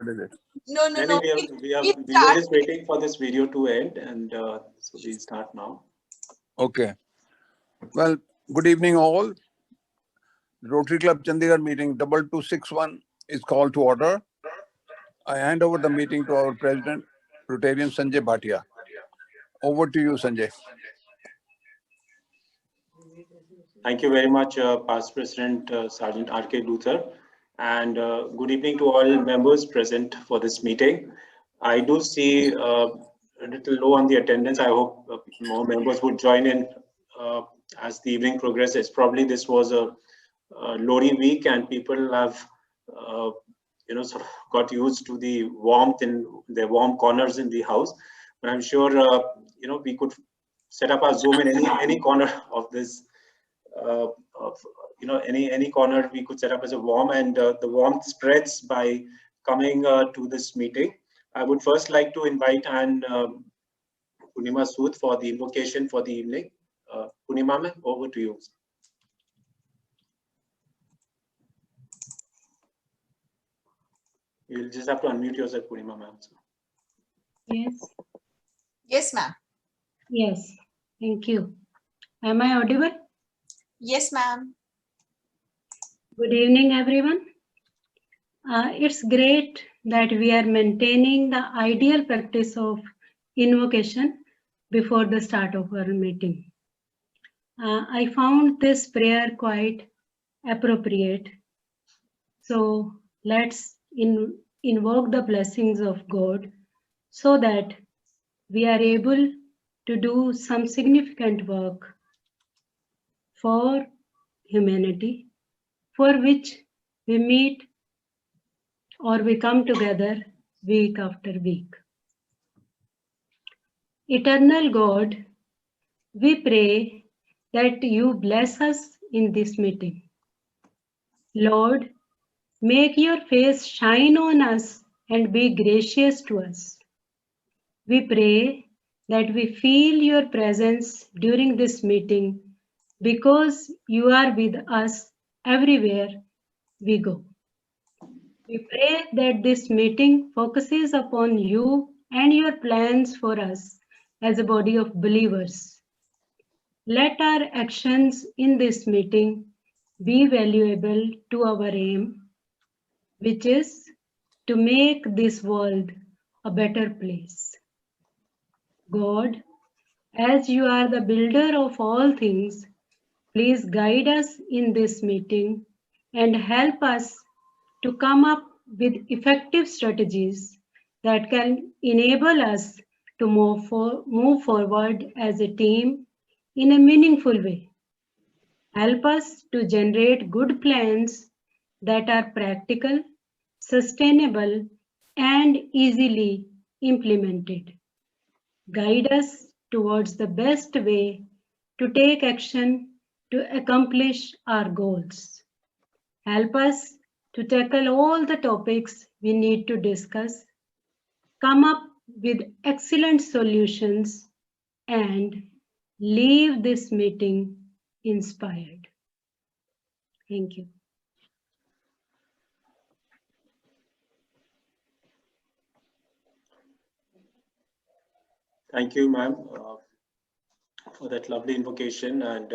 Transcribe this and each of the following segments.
is it? No. We were just waiting for this video to end, and so we start now. Okay. Well, good evening all. Rotary Club Chandigarh meeting 2261 is called to order. I hand over the meeting to our President, Rotarian Sanjay Bhatia. Over to you, Sanjay. Thank you very much, Past President Sergeant R.K. Luther, and good evening to all members present for this meeting. I do see a little low on the attendance. I hope more members would join in as the evening progresses. Probably this was a Lori week, and people have sort of got used to the warmth in their warm corners in the house. But I'm sure we could set up our Zoom in any corner of this. Any corner we could set up as a warm, and the warmth spreads by coming to this meeting. I would first like to invite Purnima Sood for the invocation for the evening. Purnima ma'am, over to you. You'll just have to unmute yourself, Purnima ma'am. Yes. Yes, ma'am. Yes. Thank you. Am I audible? Yes, ma'am. Good evening, everyone. It's great that we are maintaining the ideal practice of invocation before the start of our meeting. I found this prayer quite appropriate. So let's invoke the blessings of God so that we are able to do some significant work for humanity, for which we meet or we come together week after week. Eternal God, we pray that you bless us in this meeting. Lord, make your face shine on us and be gracious to us. We pray that we feel your presence during this meeting because you are with us everywhere we go. We pray that this meeting focuses upon you and your plans for us as a body of believers. Let our actions in this meeting be valuable to our aim, which is to make this world a better place. God, as you are the builder of all things, please guide us in this meeting and help us to come up with effective strategies that can enable us to move forward as a team in a meaningful way. Help us to generate good plans that are practical, sustainable, and easily implemented. Guide us towards the best way to take action to accomplish our goals. Help us to tackle all the topics we need to discuss, come up with excellent solutions, and leave this meeting inspired. Thank you. Thank you, ma'am, for that lovely invocation, and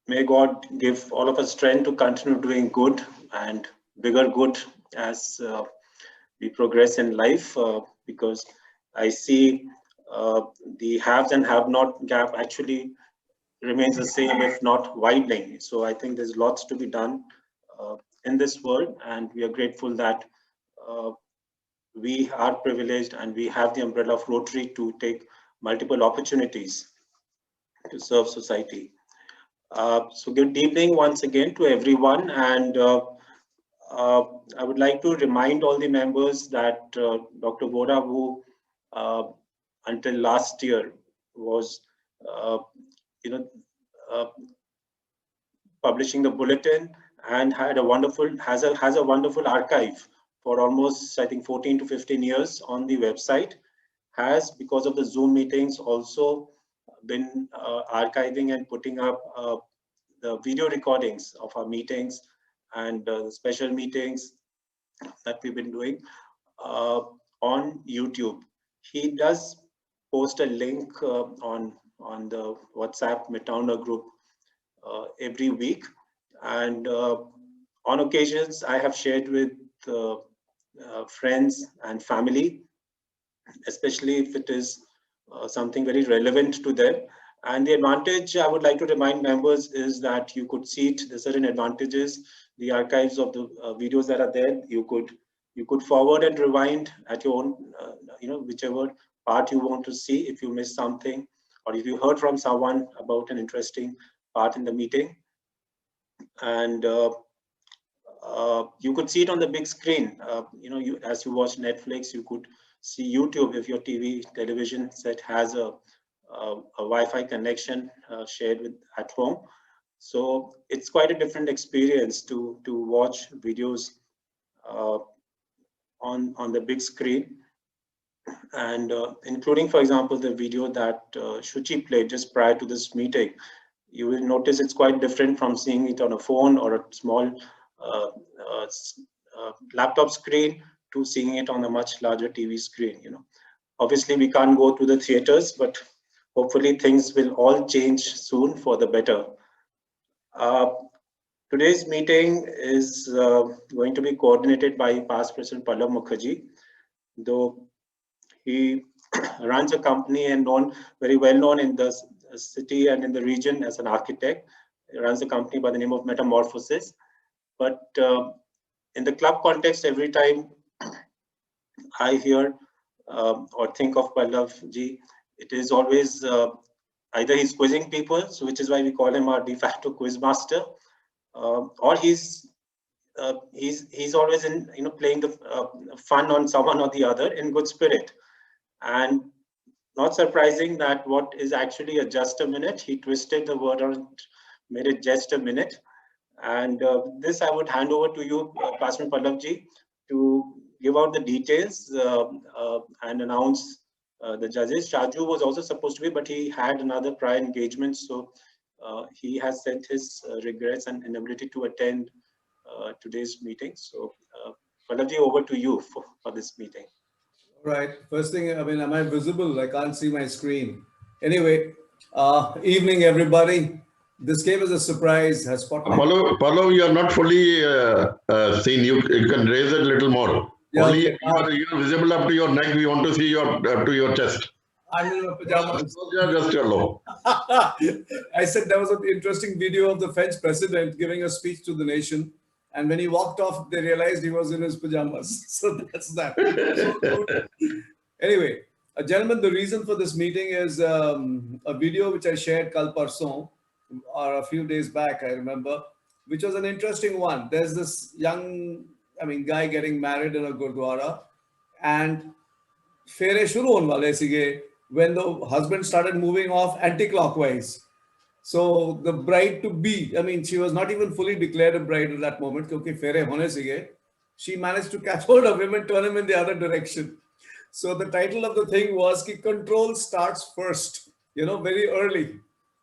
may God give all of us strength to continue doing good and bigger good as we progress in life, because I see the haves and have-not gap actually remains the same, if not widening. So I think there's lots to be done in this world, and we are grateful that we are privileged and we have the umbrella of Rotary to take multiple opportunities to serve society. So good evening once again to everyone, and I would like to remind all the members that Dr. Vora, who until last year was publishing the bulletin and had a wonderful has a wonderful archive for almost, I think, 14 to 15 years on the website, has, because of the Zoom meetings, also been archiving and putting up the video recordings of our meetings and special meetings that we've been doing on YouTube. He does post a link on the WhatsApp Midtown group every week, and on occasions I have shared with friends and family, especially if it is something very relevant to them. And the advantage I would like to remind members is that you could see it. There's certain advantages. The archives of the videos that are there, you could forward and rewind at your own, whichever part you want to see. If you missed something, or if you heard from someone about an interesting part in the meeting, and you could see it on the big screen. As you watch Netflix, you could see YouTube if your television set has a Wi-Fi connection shared with at home. So it's quite a different experience to watch videos on the big screen, and including, for example, the video that Shuchi played just prior to this meeting. You will notice it's quite different from seeing it on a phone or a small laptop screen to seeing it on a much larger TV screen. Obviously we can't go to the theaters, but hopefully things will all change soon for the better. Today's meeting is going to be coordinated by past President Pallav Mukherjee, though he runs a company and very well known in the city and in the region as an architect. He runs a company by the name of Metamorphosis. But in the club context, every time I hear or think of Pallav ji, it is always either he's quizzing people, so which is why we call him our de facto quiz master, or he's always in playing the fun on someone or the other in good spirit. And not surprising that what is actually a just a minute, he twisted the word and made it just a minute. And this I would hand over to you, Pastor Pallav ji, to give out the details and announce the judges. Shaju was also supposed to be, but he had another prior engagement, so he has sent his regrets and inability to attend today's meeting. So Pallav ji, over to you for this meeting. Right. First thing, am I visible? I can't see my screen. Anyway, evening, everybody. This came as a surprise. Has Pallav, you are not fully seen. You can raise it a little more. Yeah, Only okay. you are visible up to your neck. We want to see your to your chest. I'm in my pajamas. Just your low. I said there was an interesting video of the French president giving a speech to the nation. And when he walked off, they realized he was in his pajamas. So that's that. Anyway, gentlemen, the reason for this meeting is a video which I shared kal parson, or a few days back, I remember, which was an interesting one. There's this young, guy getting married in a Gurdwara, and fere shuru hone wale sige when the husband started moving off anti-clockwise. So the bride to be, she was not even fully declared a bride at that moment, because fere hone sige, she managed to catch hold of him and turn him in the other direction. So the title of the thing was ki control starts first, very early.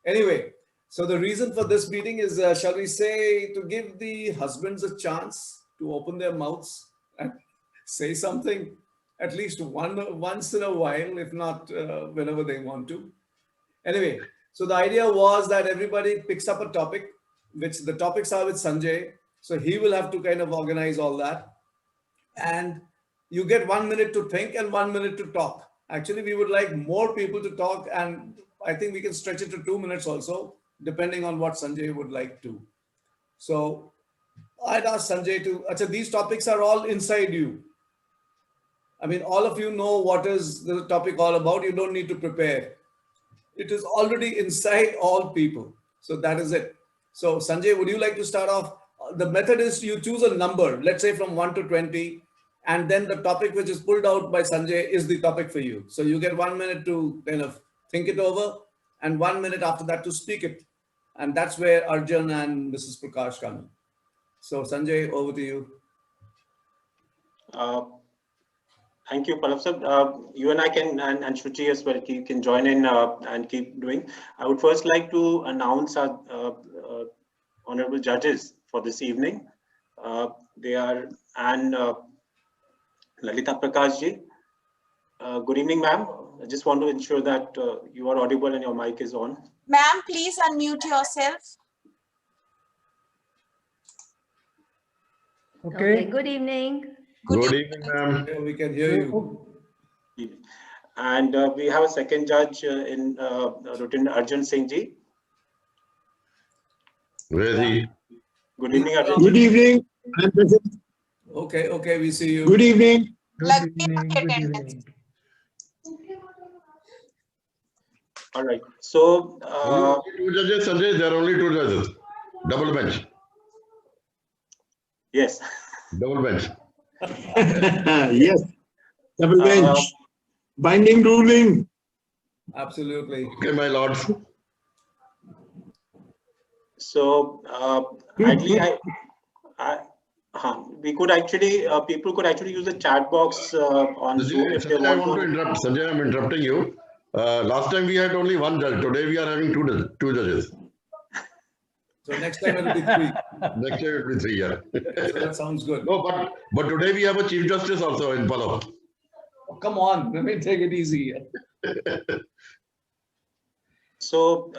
Anyway, so the reason for this meeting is, shall we say, to give the husbands a chance to open their mouths and say something at least once in a while, if not whenever they want to. Anyway, so the idea was that everybody picks up a topic, which the topics are with Sanjay. So he will have to kind of organize all that. And you get 1 minute to think and 1 minute to talk. Actually, we would like more people to talk, and I think we can stretch it to 2 minutes also, depending on what Sanjay would like to. So I'd ask Sanjay to, these topics are all inside you. All of you know what is the topic all about. You don't need to prepare. It is already inside all people. So that is it. So Sanjay, would you like to start off? The method is you choose a number, let's say from 1 to 20, and then the topic which is pulled out by Sanjay is the topic for you. So you get 1 minute to kind of think it over, and 1 minute after that to speak it. And that's where Arjun and Mrs. Prakash come in. So Sanjay, over to you. Thank you, Pallav sir. You and I can, and Shuchi as well, you can join in and keep doing. I would first like to announce our honorable judges for this evening. They are and Lalita Prakashji. Good evening, ma'am. I just want to ensure that you are audible and your mic is on. Ma'am, please unmute yourself. Okay, good evening. Good evening, ma'am. Yeah, we can hear you. And we have a second judge in Lieutenant Arjun Singh Ji. Where is he? Good evening, Arjun. Good evening. I'm present. Okay, we see you. Good evening. Good evening. All right. So, Two judges, Sanjay. There are only two judges. Double bench. yes. Double bench. Yes. Double bench. Binding ruling. Absolutely. Okay, my lords. So, ideally, we could actually, people could actually use the chat box on Zoom if they Sanjay, I want want to to. interrupt. Sanjay, I'm interrupting you. Last time we had only one judge. Today we are having two judges. So next time it will be 3. Next year it will be 3, yeah. So that sounds good. No, but today we have a chief justice also in Pallav. Oh, come on, let me take it easy. So,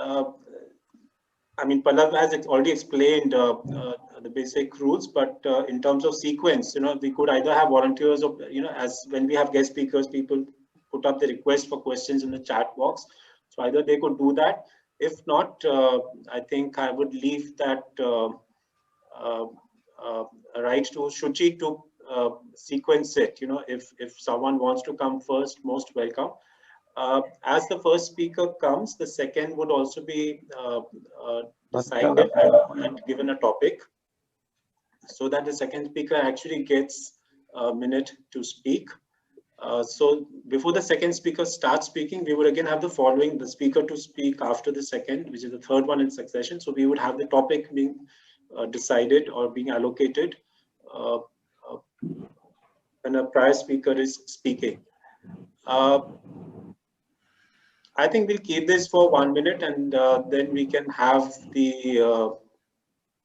I mean, Pallav has already explained the basic rules, but in terms of sequence, we could either have volunteers or, as when we have guest speakers, people put up the request for questions in the chat box. So either they could do that. If not, I think I would leave that right to Shuchi to sequence it. If someone wants to come first, most welcome. As the first speaker comes, the second would also be decided and given a topic, so that the second speaker actually gets a minute to speak. So before the second speaker starts speaking, we would again have the speaker to speak after the second, which is the third one in succession. So we would have the topic being decided or being allocated when a prior speaker is speaking. I think we'll keep this for 1 minute, and then we can have the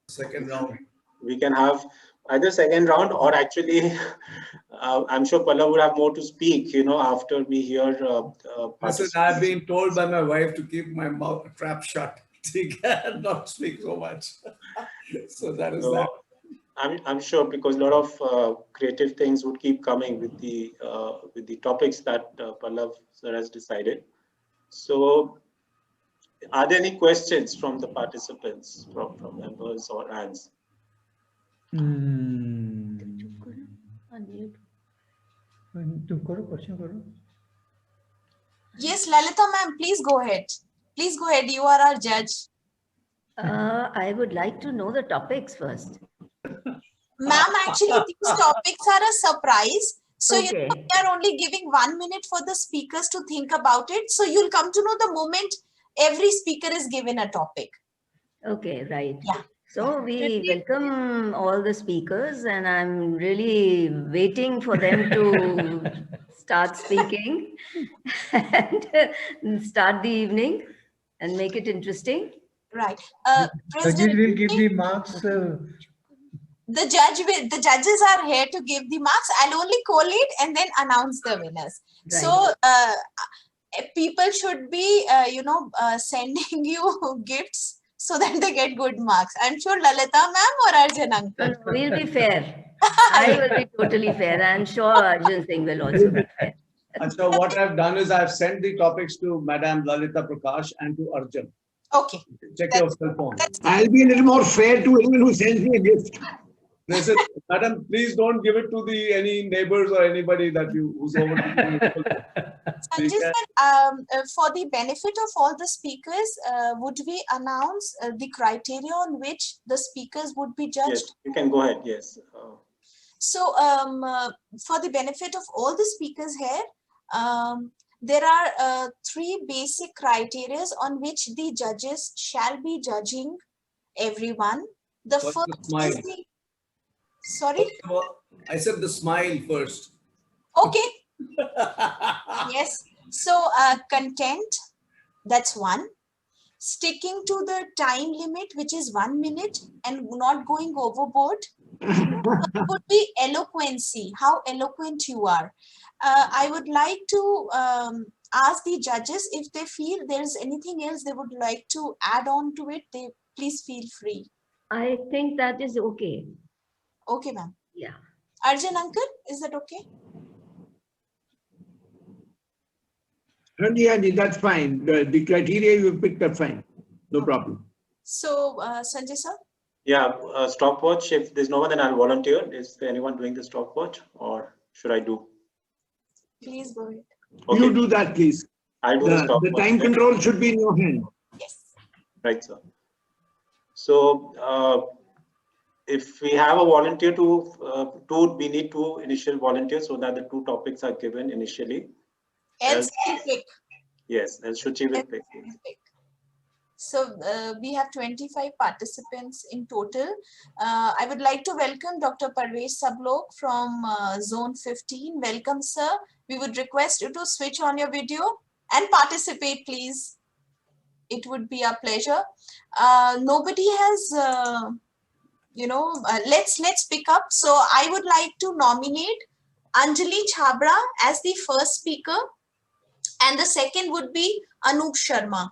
Second round. We can have either second round or actually, I'm sure Pallav would have more to speak. After we hear. Listen, I've been told by my wife to keep my mouth trap shut. She cannot speak so much. So that is that. I'm sure, because a lot of creative things would keep coming with the topics that Pallav sir has decided. So, are there any questions from the participants, from members or hands? Yes, Lalita ma'am, please go ahead. Please go ahead. You are our judge. I would like to know the topics first. Ma'am, actually, these topics are a surprise. So Okay. we are only giving 1 minute for the speakers to think about it. So you'll come to know the moment every speaker is given a topic. Okay, right. Yeah. So we welcome all the speakers, and I'm really waiting for them to start speaking and start the evening and make it interesting. Right. Judges will give the marks. The judges are here to give the marks. I'll only collate and then announce the winners. Right. So people should be, sending you gifts so that they get good marks. I'm sure Lalita ma'am or Arjun uncle. We'll be fair. I will be totally fair. I'm sure Arjun Singh will also be fair. And so what I've done is I've sent the topics to Madam Lalita Prakash and to Arjun. Okay. Check your cell phone. I'll be a little more fair to anyone who sends me a gift. Listen, Madam, please don't give it to any neighbors or anybody that who's over. Sanjay sir, for the benefit of all the speakers, would we announce the criteria on which the speakers would be judged? Yes, you can go ahead. Yes. So for the benefit of all the speakers here, there are 3 basic criteria on which the judges shall be judging everyone. The What's first the smile? is the... Sorry? I said the smile first. Okay. Yes. So content, that's 1. Sticking to the time limit, which is 1 minute, and not going overboard. would be eloquency, how eloquent you are. I would like to ask the judges if they feel there's anything else they would like to add on to it. They please feel free. I think that is okay. Okay, ma'am. Yeah. Arjun uncle, is that okay? Yeah, that's fine. The criteria you picked are fine. No problem. So, Sanjay sir? Yeah, stopwatch. If there's no one, then I'll volunteer. Is there anyone doing the stopwatch, or should I do? Please go ahead. Okay. You do that, please. I'll do the stopwatch. The time control should be in your hand. Yes. Right, sir. So, if we have a volunteer we need two initial volunteers so that the two topics are given initially. Else we'll pick. Yes, else Shuchi will pick. So we have 25 participants in total. I would like to welcome Dr. Parvesh Sablok from Zone 15. Welcome, sir. We would request you to switch on your video and participate, please. It would be a pleasure. Nobody has, let's pick up. So I would like to nominate Anjali Chhabra as the first speaker, and the second would be Anup Sharma.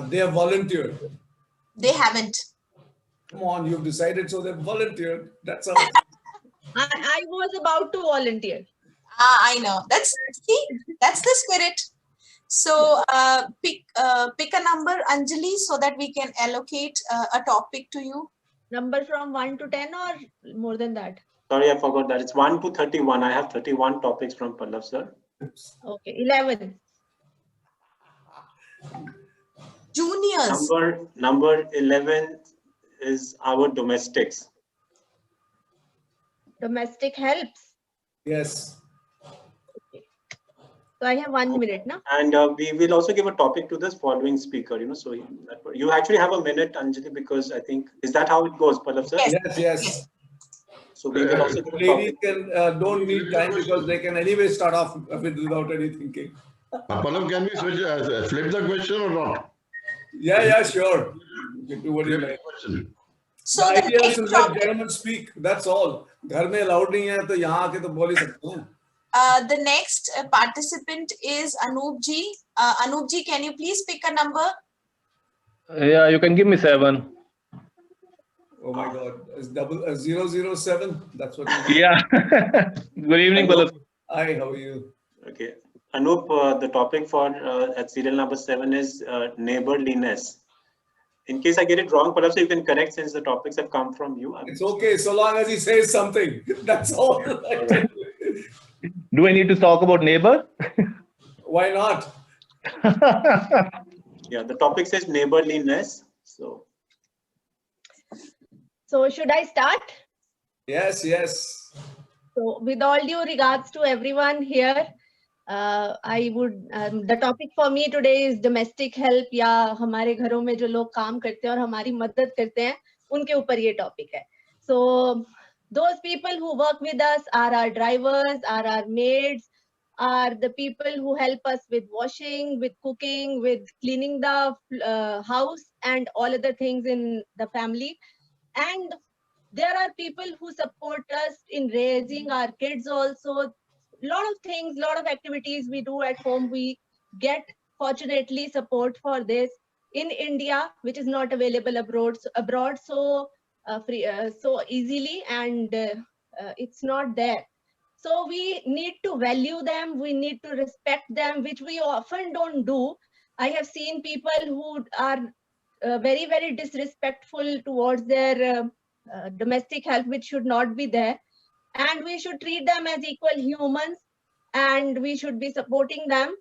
They have volunteered. They haven't. Come on, you've decided, so they've volunteered. That's all. I was about to volunteer. I know. That's the spirit. So pick a number, Anjali, so that we can allocate a topic to you. Number from 1 to 10 or more than that? Sorry, I forgot that. It's 1 to 31. I have 31 topics from Pallav, sir. Okay, 11. Juniors. Number 11 is our domestics. Domestic helps. Yes. Okay. So I have 1 minute now. And we will also give a topic to this following speaker. So you actually have a minute, Anjali, because I think, is that how it goes, Pallav, sir? Yes. So we will also give a Ladies topic. don't need time because they can anyway start off without any thinking. Pallav, can we switch, flip the question or not? Yeah, sure. You can do what you like. So the the idea is next to let topic, gentlemen speak. That's all. घर में allowed नहीं है तो यहाँ आके तो बोल ही सकते हैं. the next participant is Anup ji. Anup ji, can you please pick a number? Yeah, you can give me 7. Oh my God, it's 007. That's what. Yeah. Good evening, Pallav. Hi, how are you? Okay. Anup, the topic for at serial number 7 is neighborliness. In case I get it wrong, perhaps you can correct since the topics have come from you. It's okay, so long as he says something. That's all. Do I need to talk about neighbor? Why not? Yeah, the topic says neighborliness. So should I start? Yes. So with all due regards to everyone here, I would the topic for me today is domestic help, या हमारे घरों में जो लोग काम करते हैं और हमारी मदद करते हैं उनके ऊपर ये टॉपिक है. So those people who work with us are our drivers, are our maids, are the people who help us with washing, with cooking, with cleaning the house and all other things in the family. And there are people who support us in raising our kids also. Lot of things, lot of activities we do at home, we get fortunately support for this in India, which is not available abroad so so easily, and it's not there. So we need to value them, we need to respect them, which we often don't do. I have seen people who are very, very disrespectful towards their domestic help, which should not be there. And we should treat them as equal humans, and we should be supporting them.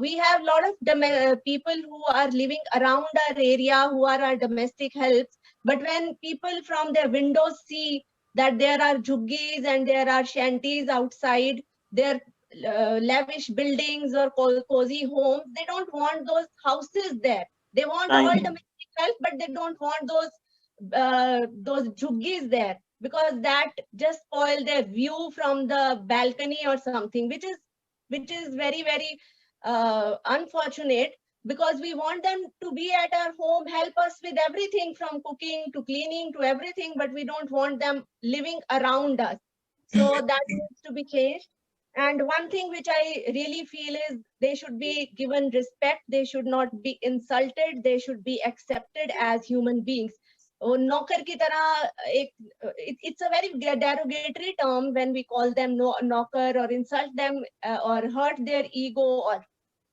We have a lot of people who are living around our area who are our domestic helps. But when people from their windows see that there are juggies and there are shanties outside, their lavish buildings or cozy homes, they don't want those houses there. They want all domestic help, but they don't want those juggies there, because that just spoil their view from the balcony or something, which is very, very unfortunate. because we want them to be at our home, help us with everything from cooking to cleaning to everything, but we don't want them living around us. So that needs to be changed. And one thing which I really feel is they should be given respect. They should not be insulted. They should be accepted as human beings. नौकर की तरह it's a very derogatory term when we call them नौकर or insult them or hurt their ego or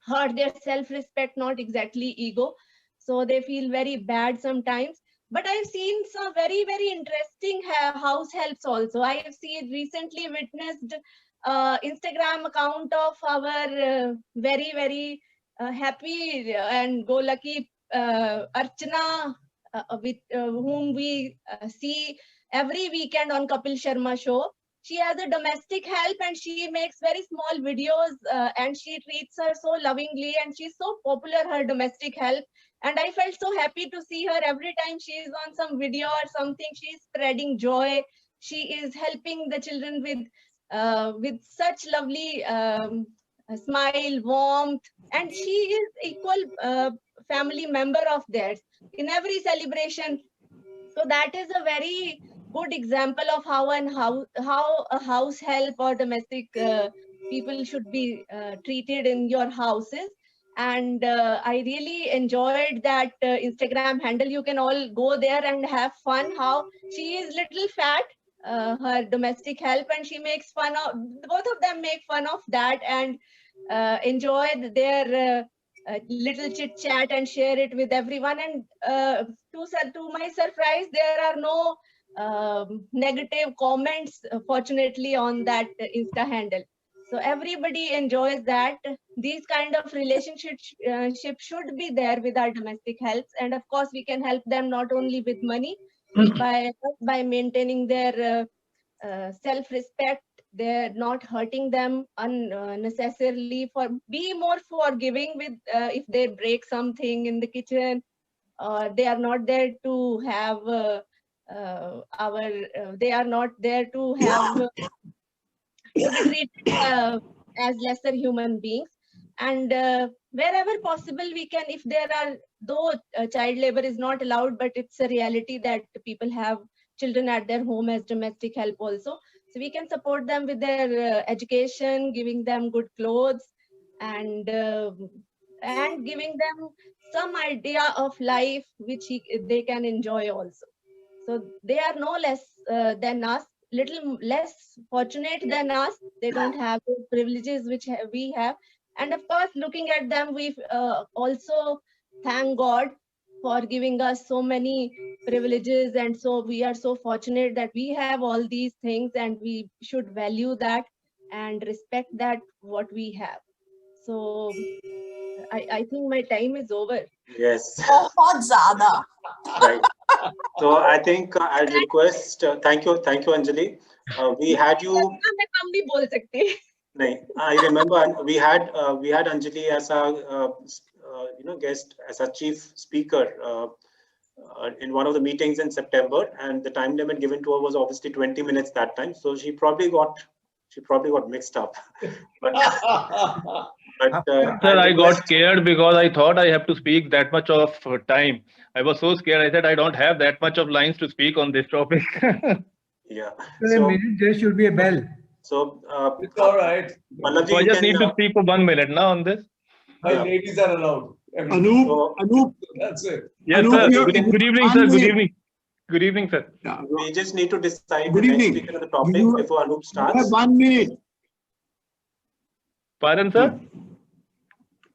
hurt their self-respect, not exactly ego. So they feel very bad sometimes. But I've seen some very, very interesting house helps also. I have recently witnessed Instagram account of our very, very happy and go lucky Archana, with whom we see every weekend on Kapil Sharma show. She has a domestic help and she makes very small videos and she treats her so lovingly and she's so popular, her domestic help. And I felt so happy to see her every time she is on some video or something. She's spreading joy. She is helping the children with such lovely smile, warmth, and she is equal family member of theirs in every celebration. So that is a very good example of how a house help or domestic people should be treated in your houses. And I really enjoyed that Instagram handle. You can all go there and have fun. How she is little fat, her domestic help, and she makes fun of, both of them make fun of that and enjoy their little chit chat and share it with everyone. And to my surprise, there are no negative comments, fortunately, on that Insta handle. So everybody enjoys that. These kind of relationships should be there with our domestic helps. And of course, we can help them not only with money, by maintaining their self-respect. They're not hurting them unnecessarily. Be more forgiving with if they break something in the kitchen, or they are not there to have they are not there to have to be treated as lesser human beings. And wherever possible, we can, if there are, though child labor is not allowed, but it's a reality that people have children at their home as domestic help also. So we can support them with their education, giving them good clothes, and giving them some idea of life which they can enjoy also. So they are no less than us, little less fortunate than us. They don't have the privileges which we have. And of course, looking at them, we also thank God for giving us so many privileges. And so we are so fortunate that we have all these things, and we should value that and respect that what we have. So I think my time is over. Yes. बहुत ज़्यादा. Right. So I think I'll request. Thank you, Anjali. We had you. मैं कम भी बोल सकती. I remember we had Anjali as a guest, as a chief speaker in one of the meetings in September, and the time limit given to her was obviously 20 minutes that time. So she probably got mixed up. But sir, I got scared because I thought I have to speak that much of time. I was so scared. I said I don't have that much of lines to speak on this topic. Yeah. So there should be a bell. So it's all right. Pallav, so I just need to speak for 1 minute now on this. Ladies are allowed. Anup, that's it. Yes, Anup, sir. Good evening, sir. Good evening. Good evening, sir. Yeah. We just need to decide Good the next evening. speaker on the topic before Anup starts. You have 1 minute. Pardon, sir?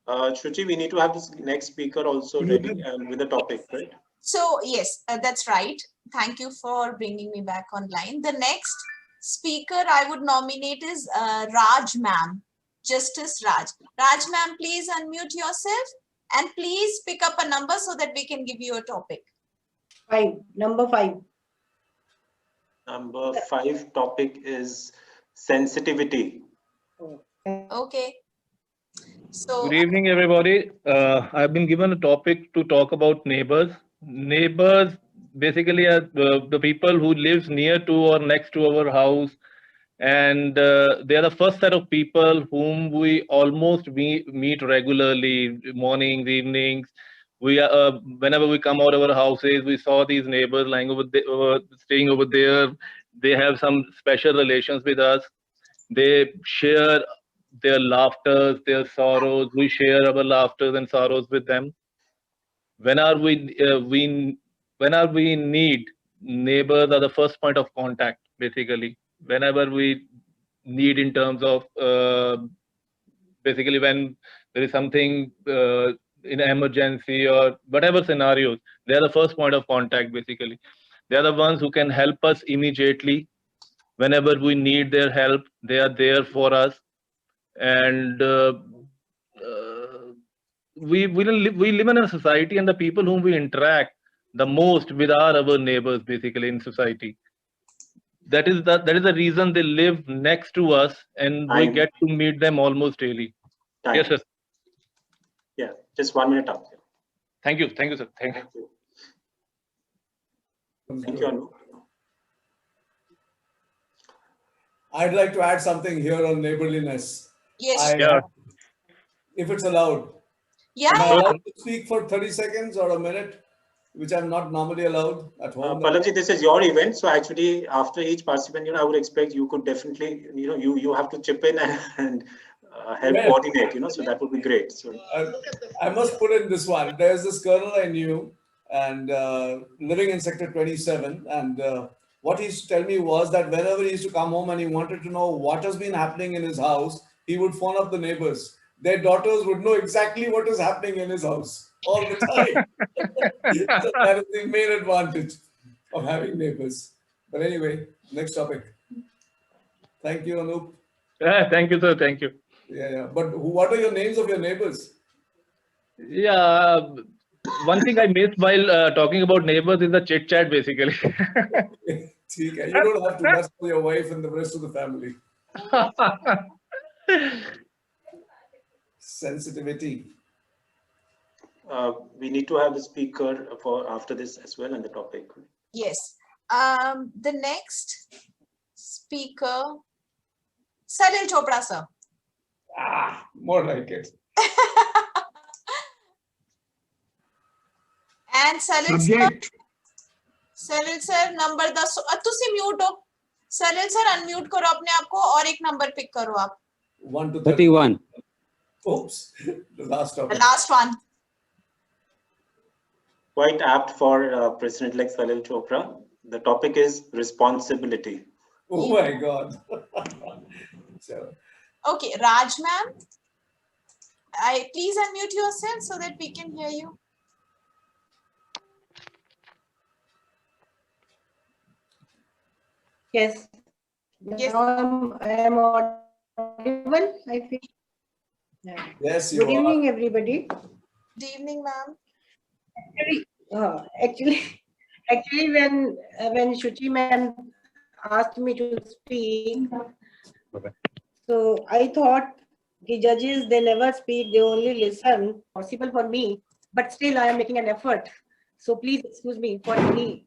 Shruti, we need to have this next speaker also ready with the topic, right? So yes, that's right. Thank you for bringing me back online. The next speaker I would nominate is Raj ma'am, Justice Raj. Raj ma'am, please unmute yourself and please pick up a number so that we can give you a topic. Number 5. Number 5 topic is sensitivity. Okay. So good evening, everybody. I've been given a topic to talk about neighbors. Neighbors basically are the people who lives near to or next to our house, and they are the first set of people whom we almost meet regularly, mornings, evenings. We are whenever we come out of our houses, we saw these neighbors lying staying over there. They have some special relations with us. They share their laughters, their sorrows. We share our laughters and sorrows with them. Whenever we need, neighbors are the first point of contact, basically. Whenever we need in terms of basically when there is something in emergency or whatever scenarios, they are the first point of contact, basically. They are the ones who can help us immediately. Whenever we need their help, they are there for us. And we live in a society, and the people whom we interact the most with are our neighbors, basically, in society. That is the reason they live next to us, and we get to meet them almost daily. Yes, sir. Yeah, just 1 minute up. Thank you, sir. Thank you. Thank you, Anu. I'd like to add something here on neighborliness. Yes. If it's allowed. Yeah. Am I allowed to speak for 30 seconds or a minute, which I'm not normally allowed at home? Pallavji, this is your event, so actually after each participant, I would expect you could definitely, you have to chip in and help coordinate, so that would be great. So I must put in this one. There's this colonel I knew, and living in sector 27, and what he used to tell me was that whenever he used to come home and he wanted to know what has been happening in his house, he would phone up the neighbors. Their daughters would know exactly what is happening in his house all the time. So that is the main advantage of having neighbors. But anyway, next topic. Thank you, Anup. Thank you, sir. Thank you. Yeah. But what are your names of your neighbors? Yeah. One thing I missed while talking about neighbors is the chit chat, basically. You don't have to. That's for your wife and the rest of the family. Sensitivity. We need to have the speaker for after this as well, and the topic. Yes. The next speaker, Salil Chopra, sir. More like it. And Salil sir, number 10. तुसी mute हो. Salil sir, unmute करो अपने आप को और एक number pick करो आप. 1 to 31. Oops, the last topic. The last one. Quite apt for President-elect Salil Chopra. The topic is responsibility. Oh my God. Okay, Raj ma'am, please unmute yourself so that we can hear you. Yes. Yes. Now I am audible, I think. Yes, you Good evening, everybody. Good evening, ma'am. Actually, when Shuchi ma'am asked me to speak, so I thought the judges, they never speak, they only listen. Possible for me, but still I am making an effort. So please excuse me for any,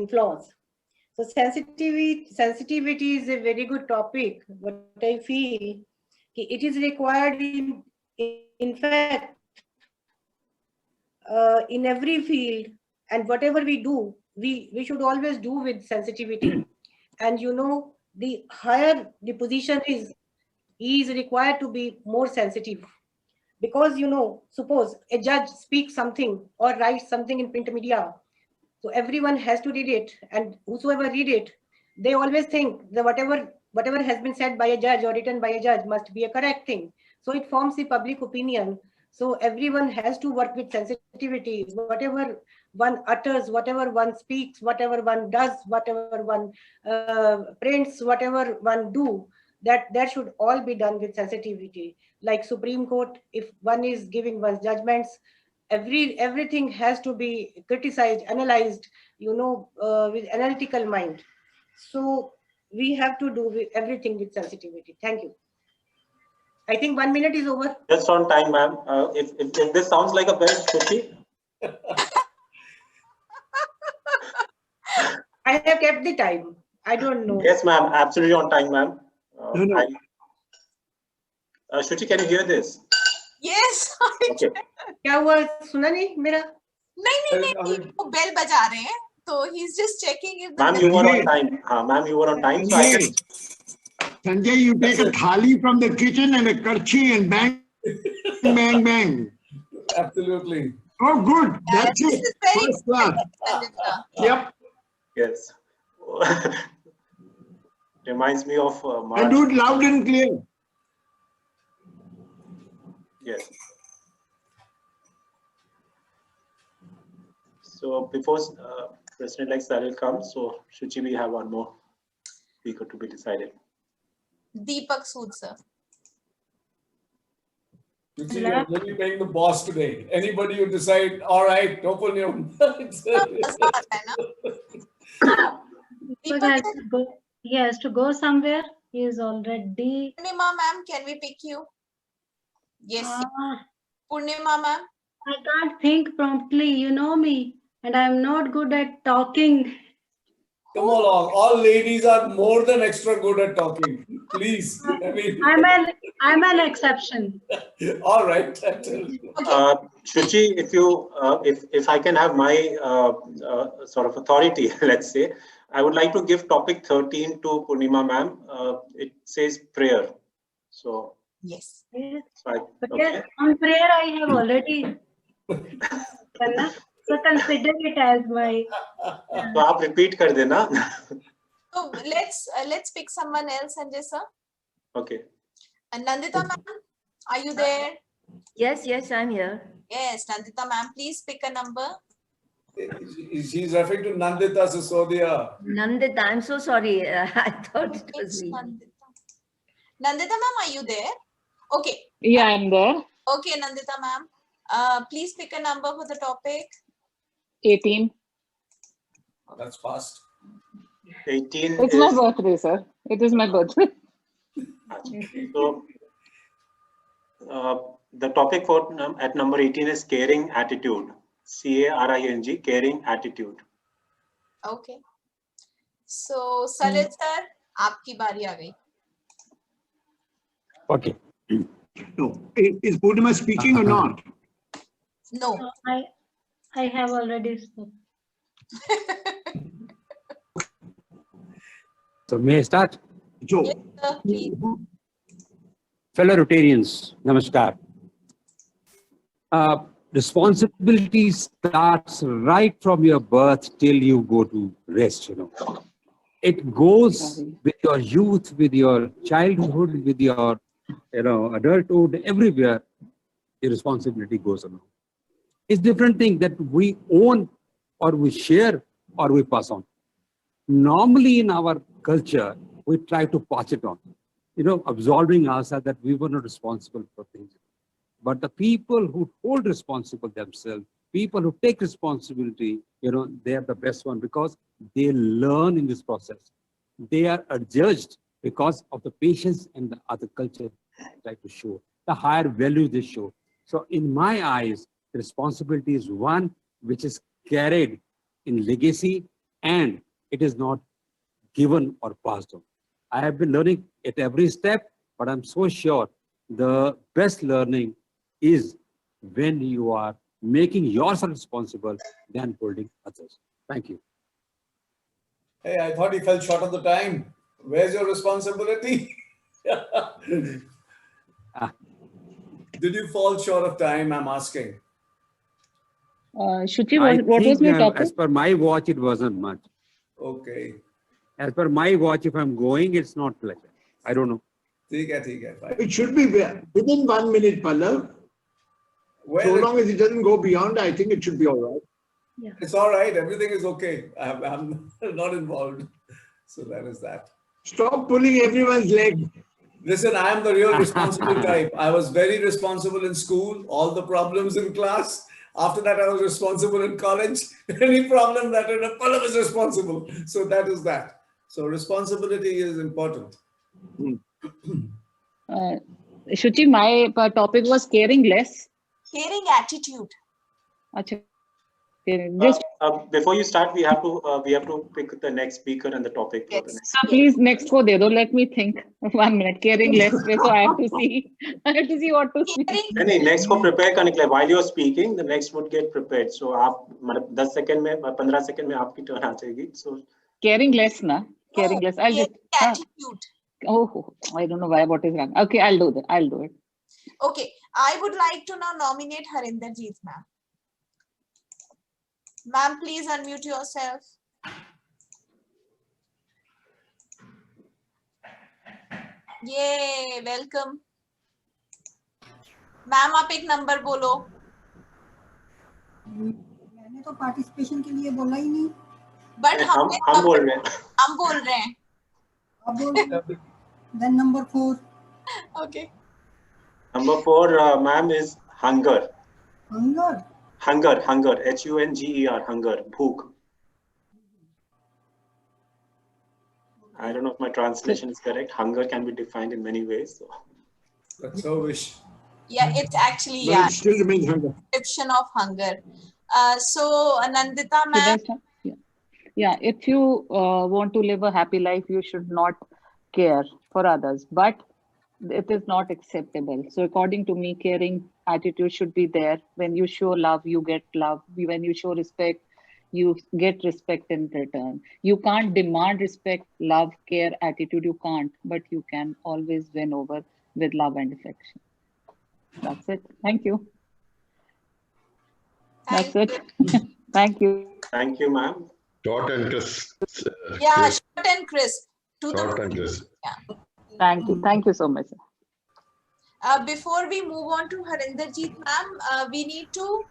flaws. So sensitivity is a very good topic. What I feel, it is required in fact, in every field, and whatever we do, we should always do with sensitivity. And the higher the position is, he is required to be more sensitive. Because suppose a judge speaks something or writes something in print media, so everyone has to read it, and whosoever read it, they always think that whatever has been said by a judge or written by a judge must be a correct thing. So it forms the public opinion. So everyone has to work with sensitivity. Whatever one utters, whatever one speaks, whatever one does, whatever one prints, whatever one do, that should all be done with sensitivity. Like Supreme Court, if one is giving one's judgments, everything has to be criticized, analyzed, with analytical mind. So we have to do everything with sensitivity. Thank you. I think 1 minute is over. Just on time, ma'am. If this sounds like a bed, Shuchi. I have kept the time. I don't know. Yes, ma'am. Absolutely on time, ma'am. No. Shuchi, can you hear this? Yes. Okay. क्या हुआ सुना नहीं मेरा? नहीं वो bell बजा रहे हैं तो he's just checking if the Ma'am, you were on time. Ma'am, you were on time. So I can... Sanjay, you take a thali from the kitchen and a karchi and bang, bang, bang. Absolutely. Oh, good. That's this it. is very First class. Nandita. Yep. Yes. Reminds me of And March. do it loud and clear. Yes. So before President-elect Salil comes, so Shuchi, we have one more speaker to be decided. Deepak Sood sir. Shuchi, you're really playing the boss today. Anybody you decide, all right, open your Deepak has to go. He has to go somewhere. He is already. Purnima ma'am, can we pick you? Yes. Purnima ma'am. I can't think promptly. You know me, and I'm not good at talking. Come along. All ladies are more than extra good at talking. Please. I mean, I'm an exception. all right. Shuchi, if you if I can have my sort of authority, let's say, I would like to give topic 13 to Purnima ma'am. It says prayer. So yes. But yes, on prayer I have already. So consider it as my. तो आप repeat कर देना. So let's pick someone else, Sanjay sir. Okay. Nandita ma'am, are you there? Yes, I'm here. Yes, Nandita ma'am, please pick a number. She's referring to Nandita Sisodia. Nandita, I'm so sorry. I thought it was me. Nandita ma'am, are you there? Okay. Yeah, I'm there. Okay, Nandita ma'am. Please pick a number for the topic. 18. That's fast. 18 It's my birthday, sir. It is my birthday. So the topic for at number 18 is caring attitude. CARING, caring attitude. Okay. So Salil sir, आपकी बारी आ गई. Okay. No, is Purnima speaking or not? No. I have already spoken. So may I start? Joe. Yes, sir, please. Fellow Rotarians, namaskar. Responsibility starts right from your birth till you go to rest, It goes with your youth, with your childhood, with your, adulthood, everywhere. The responsibility goes along. It's different thing that we own or we share or we pass on. Normally in our culture, we try to pass it on, absolving ourselves that we were not responsible for things. But the people who hold responsible themselves, people who take responsibility, they are the best one because they learn in this process. They are adjudged because of the patience and the other culture try to show, the higher values they show. So in my eyes, responsibility is one which is carried in legacy and it is not given or passed on. I have been learning at every step, but I'm so sure the best learning is when you are making yourself responsible than holding others. Thank you. Hey, I thought he fell short of the time. Where's your responsibility? Did you fall short of time? I'm asking. Shuchi, what was my topic? As per my watch, it wasn't much. Okay. As per my watch, if I'm going, it's not pleasure. I don't know. It should be within 1 minute, Pallav. So long as it doesn't go beyond, I think it should be all right. Yeah. It's all right. Everything is okay. I'm not involved. So that is that. Stop pulling everyone's leg. Listen, I am the real responsible type. I was very responsible in school, all the problems in class. After that, I was responsible in college. Any problem that Pallav is responsible. So that is that. So responsibility is important. Shuchi, my topic was caring less. Caring attitude. Achha. Just Before you start, we have to pick the next speaker and the topic for the next. So please, next को दे दो. Let me think. 1 minute. Caring less पे, so I have to see. I have to see what to speak. नहीं, next को prepare करने के लिए, while you're speaking, the next would get prepared. So आप 10 second में, 15 सेकंड में आपकी turn आ जाएगी. So Caring less, na? Caring less. I'll just. Attitude. Oh, I don't know why. What is wrong? Okay, I'll do that. I'll do it. Okay, I would like to now nominate Harinderjeet ma'am. Ma'am, please unmute yourself. Yay, welcome. Ma'am, आप एक number बोलो. मैंने तो participation के लिए बोला ही नहीं. But हम बोल रहे हैं. हम बोल रहे हैं. अब बोल. Then number 4. Okay. Number 4, ma'am, is hunger. Hunger. Hunger. Hunger. Hunger. Bhook. I don't know if my translation is correct. Hunger can be defined in many ways. So. That's so wish. Yeah, it's actually But it still remains hunger. Description of hunger. So Nandita ma'am. Yeah, if you want to live a happy life, you should not care for others, but it is not acceptable. So according to me, caring attitude should be there. When you show love, you get love. When you show respect, you get respect in return. You can't demand respect, love, care, attitude. You can't, but you can always win over with love and affection. That's it. Thank you. That's it. Thank you. Thank you, ma'am. Short and crisp. Yeah, short and crisp. Short and crisp. Yeah. Thank you. Thank you so much. Before we move on to Harinderjeet ma'am, we need to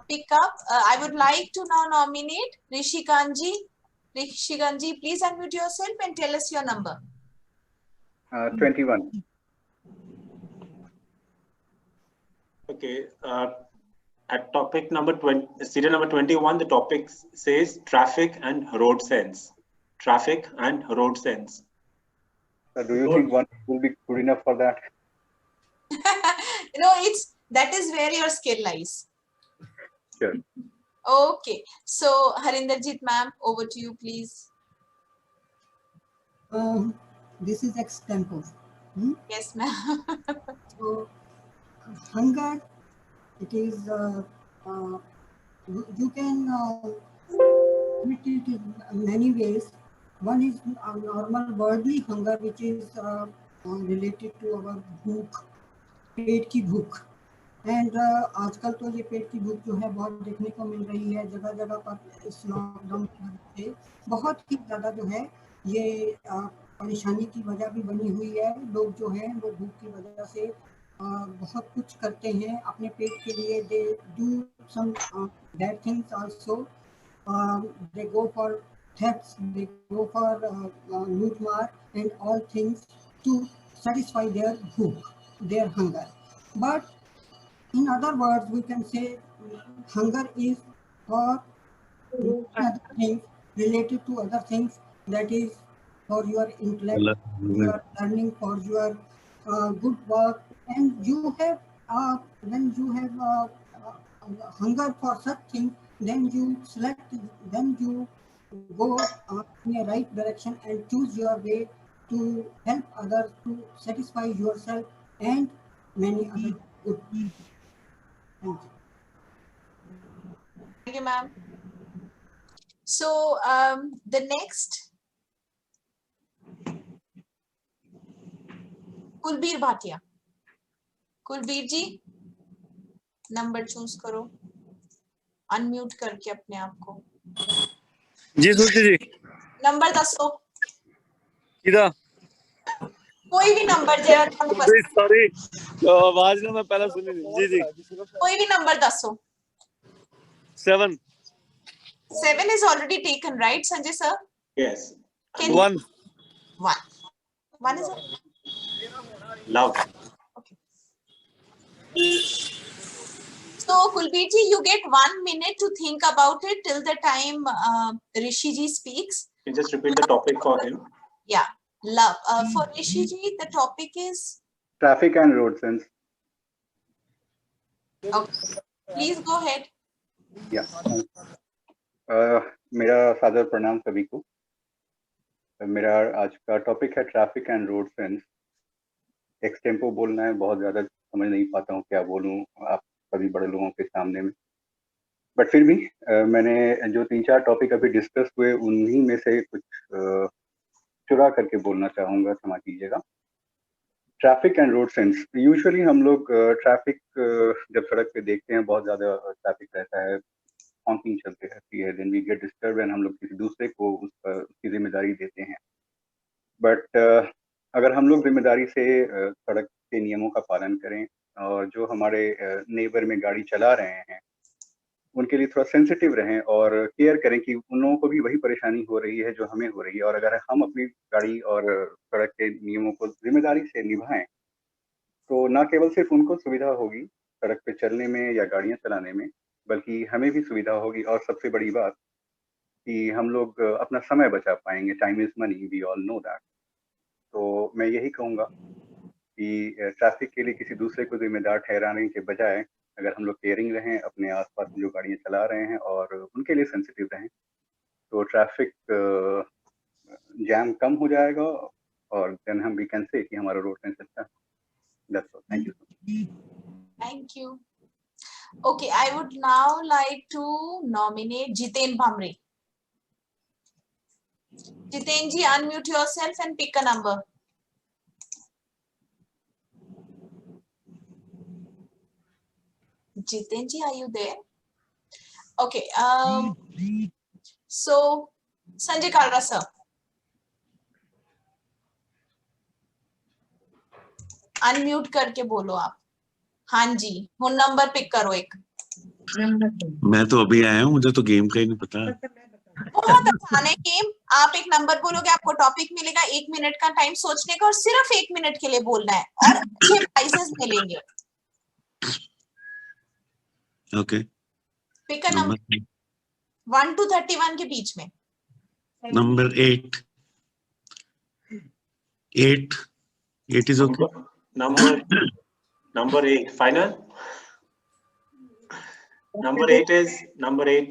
pick up. I would like to now nominate Rishikanji. Rishikanji, please unmute yourself and tell us your number. 21. Okay. At topic number 20, serial number 21, the topic says traffic and road sense. Traffic and road sense. Do you think one will be good enough for that? That is where your skill lies. Sure. Okay. So Harinderjeet ma'am, over to you, please. This is extempore. Yes, ma'am. So hunger, it is you can put it in many ways. One is normal worldly hunger, which is related to our भूख, पेट की भूख. And आजकल तो ये पेट की भूख जो है बहुत देखने को मिल रही है जगह जगह पर. इस लॉकडाउन की वजह से बहुत ही ज़्यादा जो है ये परेशानी की वजह भी बनी हुई है. लोग जो हैं वो भूख की वजह से बहुत कुछ करते हैं अपने पेट के लिए. They do some bad things also. They go for thefts, they go for loot mar and all things to satisfy their bhook, their hunger. But in other words, we can say hunger is for other things, related to other things, that is for your intellect, your learning, for your good work. And you have, when you have hunger for such things, then you select, then you go in a right direction and choose your way to help others, to satisfy yourself and many other good. Thank you. Thank you, ma'am. So the next, Kulbir Bhatia. Kulbir ji, number choose करो, unmute करके अपने आप को. जी सुची जी, number दसो. किदा कोई भी number जेड़ा थानू पसंद. सॉरी आवाज ना मैं पहले सुनी नहीं. जी जी, कोई भी नंबर दसो. 7. 7 is already taken, right, Sanjay sir? Yes. 1. 1. 1 is love. Okay. So Kulbir ji, you get 1 minute to think about it till the time Rishi ji speaks. You just repeat the topic for him. Yeah, love. For Rishi ji, the topic is Traffic and road sense. Okay. Please go ahead. Yeah. मेरा सादर प्रणाम सभी को। मेरा आज का topic है traffic and road sense. Extempore बोलना है, बहुत ज़्यादा समझ नहीं पाता हूँ क्या बोलूँ आप सभी बड़े लोगों के सामने में, बट फिर भी मैंने जो 3-4 टॉपिक अभी डिस्कस हुए उन्हीं में से कुछ चुरा करके बोलना चाहूँगा, क्षमा कीजिएगा। Traffic and road sense, usually हम लोग ट्रैफिक जब सड़क पे देखते हैं बहुत ज़्यादा ट्रैफिक रहता है, हॉकिंग चलती रहती है, then we get disturb and हम लोग किसी दूसरे को उसकी जिम्मेदारी देते हैं। बट अगर हम लोग जिम्मेदारी से सड़क के नियमों का पालन करें और जो हमारे नेबर में गाड़ी चला रहे हैं उनके लिए थोड़ा सेंसिटिव रहें और केयर करें कि उन लोगों को भी वही परेशानी हो रही है जो हमें हो रही है, और अगर हम अपनी गाड़ी और सड़क के नियमों को जिम्मेदारी से निभाएं तो ना केवल सिर्फ उनको सुविधा होगी सड़क पे चलने में या गाड़ियां चलाने में, बल्कि हमें भी सुविधा होगी। और सबसे बड़ी बात कि हम लोग अपना समय बचा पाएंगे। Time is money, we all know that. तो मैं यही कहूँगा कि ट्रैफिक के लिए किसी दूसरे को जिम्मेदार ठहराने के बजाय अगर हम लोग केयरिंग रहें, अपने आसपास जो गाड़ियाँ चला रहे हैं और उनके लिए सेंसिटिव रहें, तो ट्रैफिक जैम कम हो जाएगा और देन हम वी कैन से कि हमारा रोड सेंस अच्छा है। That's all, thank you. Thank you. Okay, I would now like to nominate Jiten Bhamre. Jiten ji, unmute yourself and pick a number. Jiten ji, are you there? Okay. So, Sanjay Kalra sir. Unmute करके बोलो आप। हाँ जी, phone number pick करो एक। मैं तो अभी आया हूँ, मुझे तो गेम का ही नहीं पता। बहुत आसान है गेम। आप एक नंबर बोलोगे, आपको टॉपिक मिलेगा, 1 मिनट का टाइम सोचने का और सिर्फ 1 मिनट के लिए बोलना है और अच्छे प्राइजेस मिलेंगे। Okay, pick a number 1 to 31 के बीच में। Number 8 is okay. Number 8 final. Number 8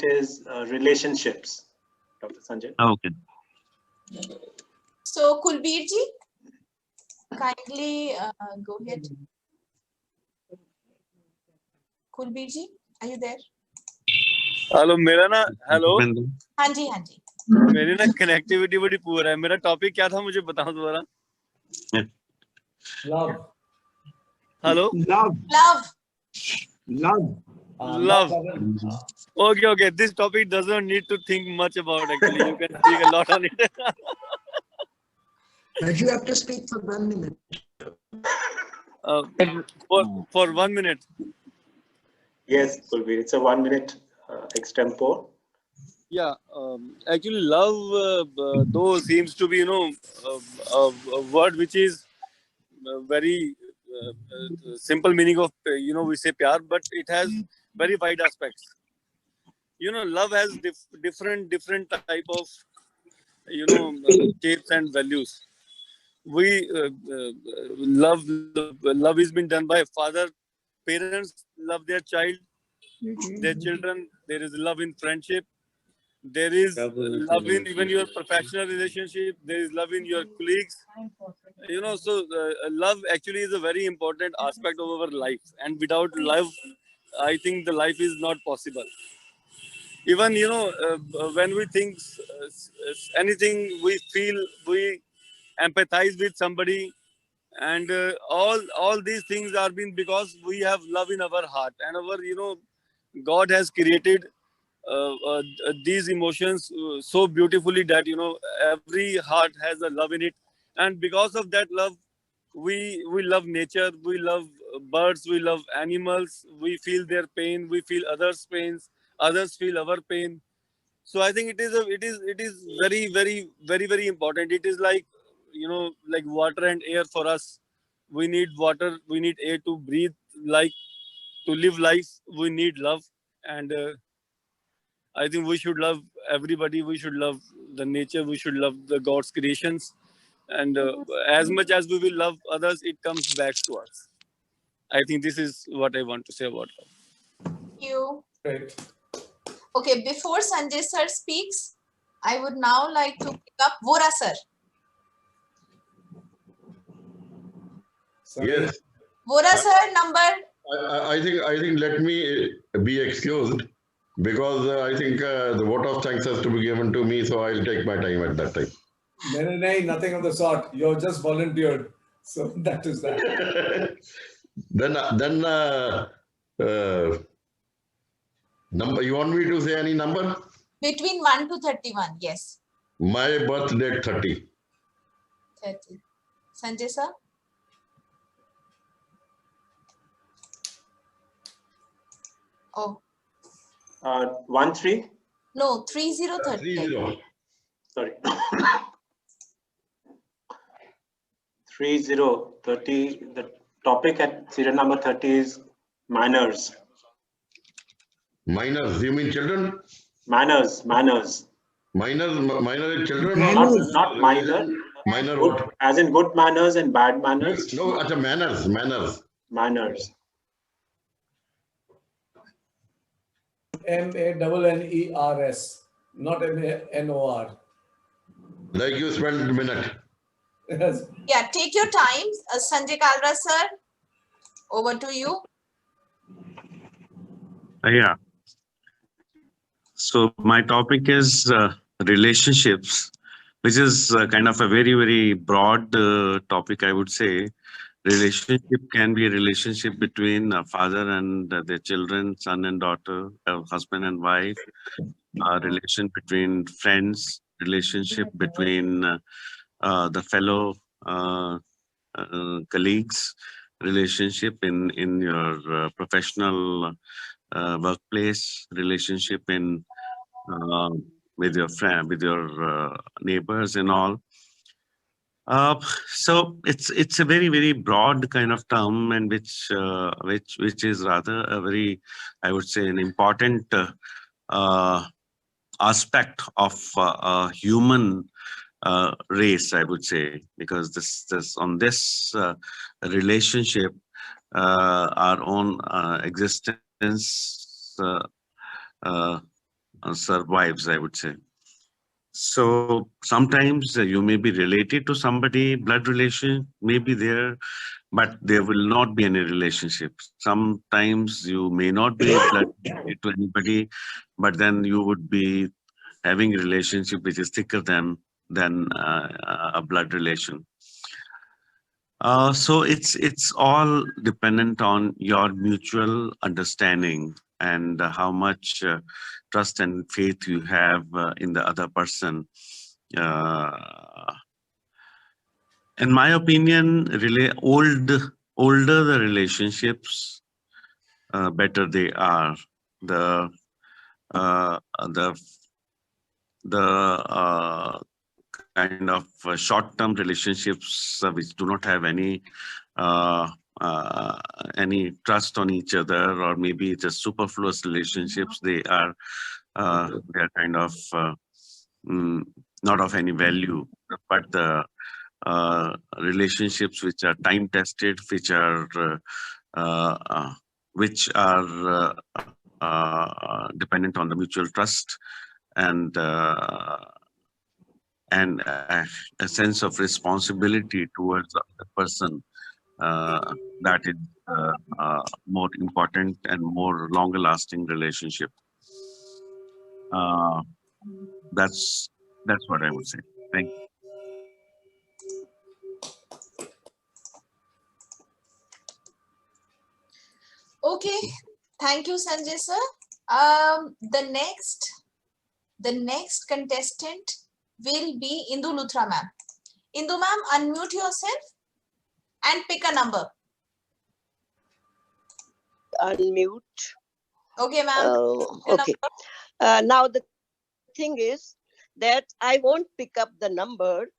is relationships. Dr. Sanjay. Okay. So Kulbir ji, kindly go ahead. Kulbir ji, are you there? Hello, मेरा ना हेलो। हाँ जी हाँ जी। मेरी ना कनेक्टिविटी बड़ी पुअर है। मेरा टॉपिक क्या था मुझे बताओ दोबारा। Love. Hello. Love. Okay. This topic does not need to think much about. Actually, you can speak a lot on it. But you have to speak for 1 minute. For 1 minute. Yes, Kulbir, it's a 1 minute extempore. Yeah, actually, love though seems to be, a word which is very simple meaning of, we say pyar, but it has very wide aspects. Love has different type of, shapes and values. We love is been done by father, parents love their child, their children. There is love in friendship. There is love in even your professional relationship. There is love in your colleagues. So love actually is a very important aspect of our life. And without love, I think the life is not possible. Even, when we think anything, we feel, we empathize with somebody. And all these things are been because we have love in our heart. And our, God has created these emotions so beautifully that every heart has a love in it, and because of that love we love nature, we love birds, we love animals, we feel their pain, we feel others' pains, others feel our pain. So I think it is very very important. It is like like water and air for us. We need water, we need air to breathe, like to live life. We need love. And I think we should love everybody. We should love the nature. We should love the God's creations. And as much as we will love others, it comes back to us. I think this is what I want to say about love. Thank you. Great. Okay, before Sanjay sir speaks, I would now like to pick up Vora sir. Yes. Vora sir, number. I think let me be excused because I think the vote of thanks has to be given to me, so I'll take my time at that time. No, nothing of the sort. You're just volunteered. So that is that. Then number, you want me to say any number? Between 1 to 31, yes. My birth date 30. 30. Sanjay sir? Oh. 13? No, 3030. 30. Sorry. 3030. The topic at serial number 30 is manners. Minors, you mean children? Manners. Minor is children? Not minor. Minor Good, what? as in good manners and bad manners? No, manners. Manners. MANNERS, not MANOR. Like you spelled minute. Yes. Yeah, take your time. Sanjay Kalra sir, over to you. Yeah. So my topic is relationships, which is kind of a very, very broad topic, I would say. Relationship can be a relationship between a father and their children, son and daughter, husband and wife, a relation between friends, relationship between the fellow colleagues, relationship in your professional workplace, relationship in with your friend, with your neighbors and all. So it's a very, very broad kind of term, and which is rather a very, I would say, an important aspect of human race, I would say, because this on this relationship, our own existence survives, I would say. So sometimes you may be related to somebody, blood relation may be there, but there will not be any relationship. Sometimes you may not be blood related to anybody, but then you would be having a relationship which is thicker than a blood relation. So it's all dependent on your mutual understanding and how much trust and faith you have in the other person. In my opinion, older the relationships, better they are. The kind of short-term relationships which do not have any trust on each other, or maybe just superfluous relationships, they are kind of not of any value. But the relationships which are time-tested, which are dependent on the mutual trust and a sense of responsibility towards the other person, that is more important and more longer lasting relationship. That's what I would say. Thank you. Okay, thank you, Sanjay sir. The next contestant will be Indu Luthra ma'am. Indu ma'am, unmute yourself and pick a number. Unmute. Okay, ma'am. Okay. Now the thing is that I won't pick up the number.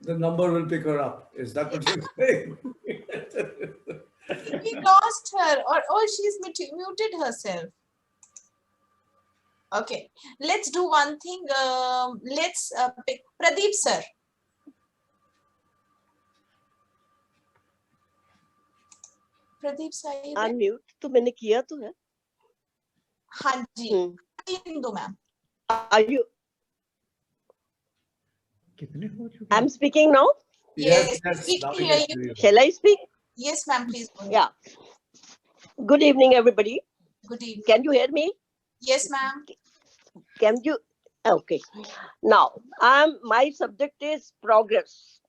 The number will pick her up. Is that what you're saying? We lost her, or she's muted herself. Okay, let's do one thing. Let's pick Pradeep sir. Pradeep Sahib? Unmute तो मैंने किया तो है। हाँ जी, दो ma'am. Are you? I'm speaking now. Yes, we can hear you. Shall I speak? Yes, ma'am, please go ahead. Yeah. Good evening, everybody. Good evening. Can you hear me? Yes, ma'am. Can you? Okay. Now, my subject is progress.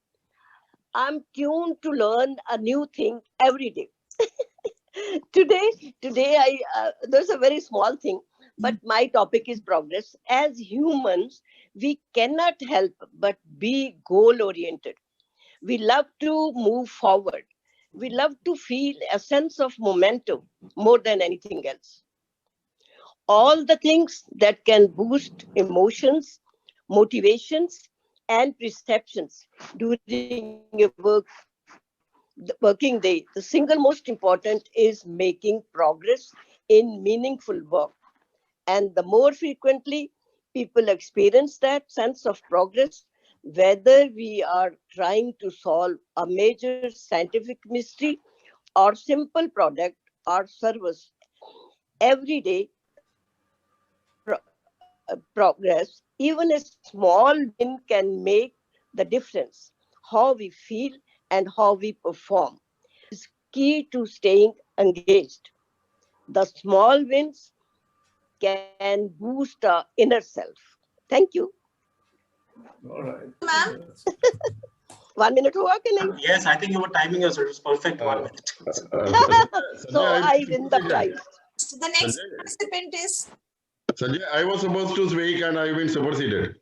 I'm tuned to learn a new thing every day. Today, there's a very small thing, but my topic is progress. As humans, we cannot help but be goal-oriented. We love to move forward. We love to feel a sense of momentum more than anything else. All the things that can boost emotions, motivations, and perceptions during your working day. The single most important is making progress in meaningful work. And the more frequently people experience that sense of progress, whether we are trying to solve a major scientific mystery or simple product or service, every day progress, even a small win can make the difference. How we feel and how we perform is key to staying engaged. The small wins can boost our inner self. Thank you. All right. Ma'am? 1 minute हुआ कि नहीं? Yes, I think you were timing us. It was perfect. 1 minute. So I win the prize. The next participant is? Sanjay, I was supposed to speak and I've been superseded.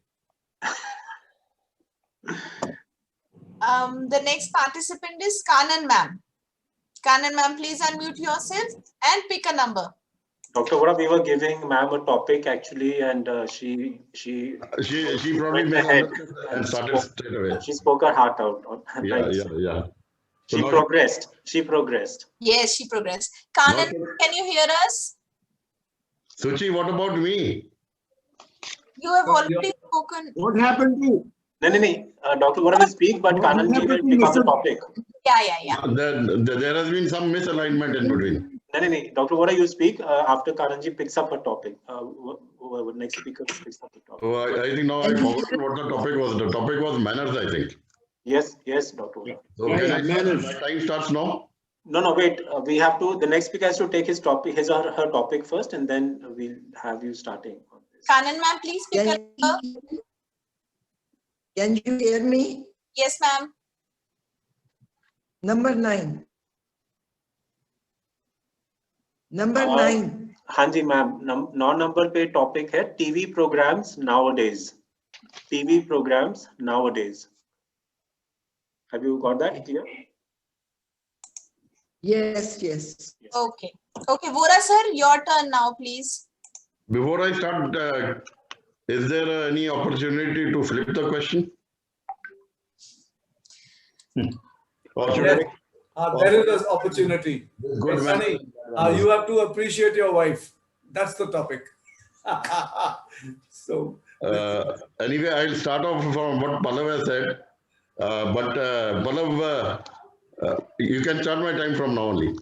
The next participant is Kanan ma'am. Kanan ma'am, please unmute yourself and pick a number. Dr. Vora, we were giving ma'am a topic actually, and she probably misunderstood and started straight away. She spoke her heart out. Yeah. She progressed. She progressed. Yes, she progressed. Kanan, can you hear us? Suchi, what about me? You have already spoken. What happened to you? No. Dr. Vora will speak, but Kanan ji will pick up the topic. Yeah. There has been some misalignment in between. No. Dr. Vora, you speak after Kanan ji picks up a topic. Next speaker picks up the topic. Oh, I think now I forgot what the topic was. The topic was manners, I think. Yes, Dr. Vora. So manners. My time starts now? No, wait. We have to, the next speaker has to take his topic, his or her topic first, and then we'll have you starting on this. Kanan ma'am, please pick a number. Can you hear me? Yes, ma'am. Number 9. Number 9. हाँ जी ma'am, 9 number पे topic है TV programs nowadays. TV programs nowadays. Have you got that clear? Yes. Okay, Vora sir, your turn now, please. Before I start, is there any opportunity to flip the question? Or should Yes. There is an opportunity. Good man. Sunny, you have to appreciate your wife. That's the topic. So anyway, I'll start off from what Pallav has said. Pallav, you can start my time from now only.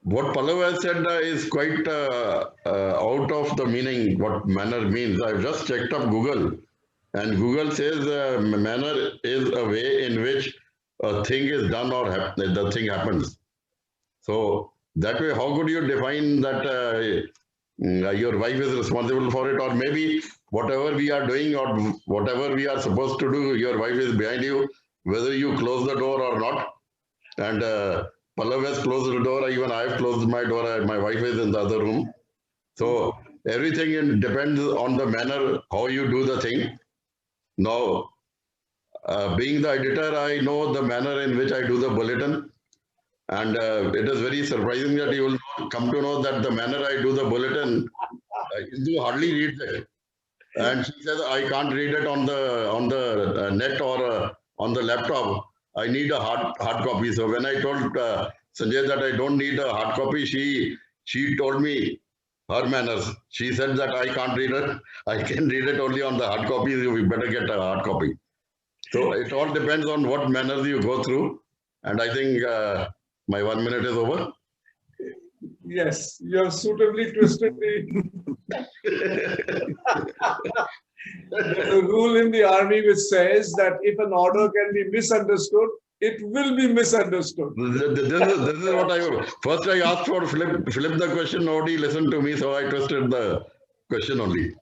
What Pallav has said is quite out of the meaning what manner means. I've just checked up Google, and Google says manner is a way in which a thing is done or the thing happens. So that way, how could you define that your wife is responsible for it, or maybe whatever we are doing or whatever we are supposed to do, your wife is behind you, whether you close the door or not. And Pallav has closed the door, even I have closed my door, my wife is in the other room. So everything depends on the manner, how you do the thing. Now, being the editor, I know the manner in which I do the bulletin. And it is very surprising that you will come to know that the manner I do the bulletin, you hardly read it. And she says, I can't read it on the net or on the laptop. I need a hard copy. So when I told Sanjay that I don't need a hard copy, she told me her manners. She said that I can't read it. I can read it only on the hard copy. You better get a hard copy. So it all depends on what manners you go through. And I think my 1 minute is over. Yes, you have suitably twisted the. There's a rule in the army which says that if an order can be misunderstood, it will be misunderstood. This is what first I asked for flip the question, nobody listened to me, so I twisted the question only.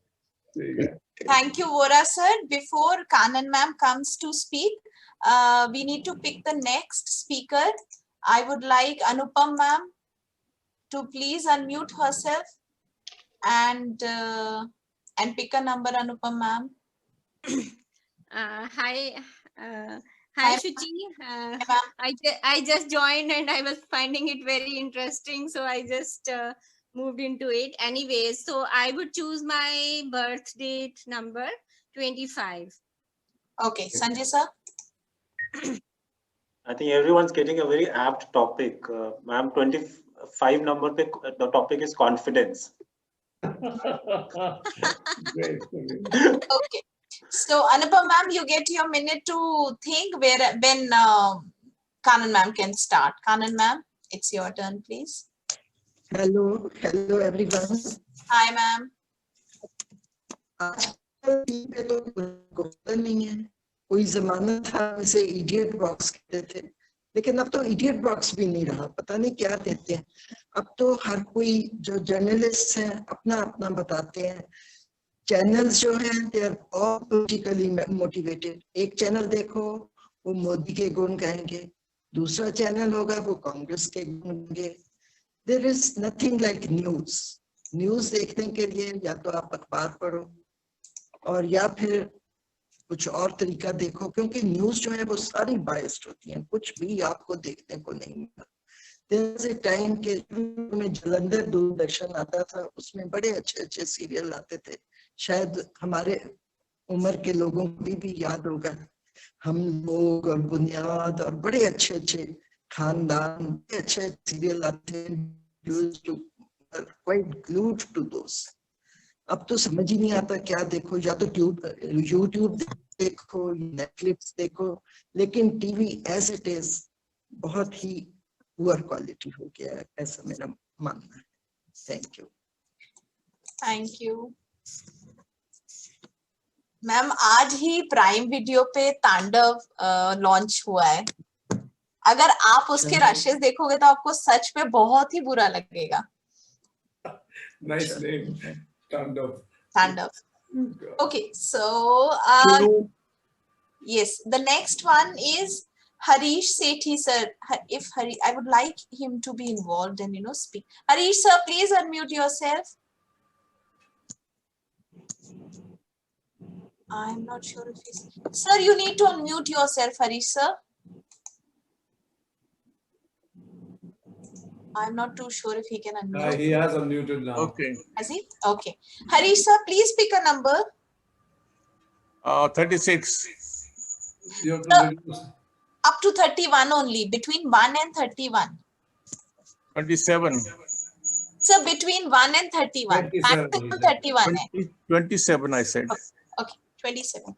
Thank you, Vora sir. Before Kanan ma'am comes to speak, we need to pick the next speaker. I would like Anupam ma'am to please unmute herself and pick a number, Anupam ma'am. Hi, hi Shuchi. I just joined and I was finding it very interesting, so I just moved into it. Anyways, so I would choose my birth date number 25. Okay, Sanjay sir. I think everyone's getting a very apt topic. Ma'am, 25 number, the topic is confidence. Okay. So Anupam ma'am, you get your minute to think when Kanan ma'am can start. Kanan ma'am, it's your turn, please. Hello everyone. Hi ma'am. कोई जमाना था उसे idiot box कहते थे, लेकिन अब तो idiot box भी नहीं रहा, पता नहीं क्या देते हैं। अब तो हर कोई जो जर्नलिस्ट हैं अपना अपना बताते हैं। चैनल्स जो हैं they are all politically motivated. एक चैनल देखो वो मोदी के गुण गाएंगे, दूसरा चैनल होगा वो कांग्रेस के गुण गाएंगे। There is nothing like news. News देखने के लिए या तो आप अखबार पढ़ो और या फिर कुछ और तरीका देखो, क्योंकि न्यूज जो है वो सारी बायस्ड होती हैं, कुछ भी आपको देखने को नहीं मिलता। There's a time के में जलंधर दूरदर्शन आता था, उसमें बड़े अच्छे अच्छे सीरियल आते थे, शायद हमारे उम्र के लोगों को भी याद होगा। हम लोग और बुनियाद और बड़े अच्छे अच्छे खानदान, बड़े अच्छे सीरियल आते थे, quite glued to those। अब तो समझ ही नहीं आता क्या देखो, या तो यूट्यूब देखो, नेटफ्लिक्स देखो, लेकिन टीवी एज इट इज बहुत ही पुअर क्वालिटी हो गया है, ऐसा मेरा मानना है। Thank you. Thank you ma'am. आज ही प्राइम वीडियो पे तांडव लॉन्च हुआ है। अगर आप उसके रशेस देखोगे तो आपको सच में बहुत ही बुरा लगेगा। Nice name. Tandav. Okay, so yes, the next one is Harish Sethi sir. If I would like him to be involved and speak. Harish sir, please unmute yourself. I'm not sure if he's. Sir, you need to unmute yourself, Harish sir. I'm not too sure if he can unmute. He has unmuted now. Okay. Has he? Okay. Harish sir, please pick a number. 36. You have to reduce. Up to 31 only, between 1 and 31. 27. So between 1 and 31. Maximum 31. 27, I said. Okay, 27.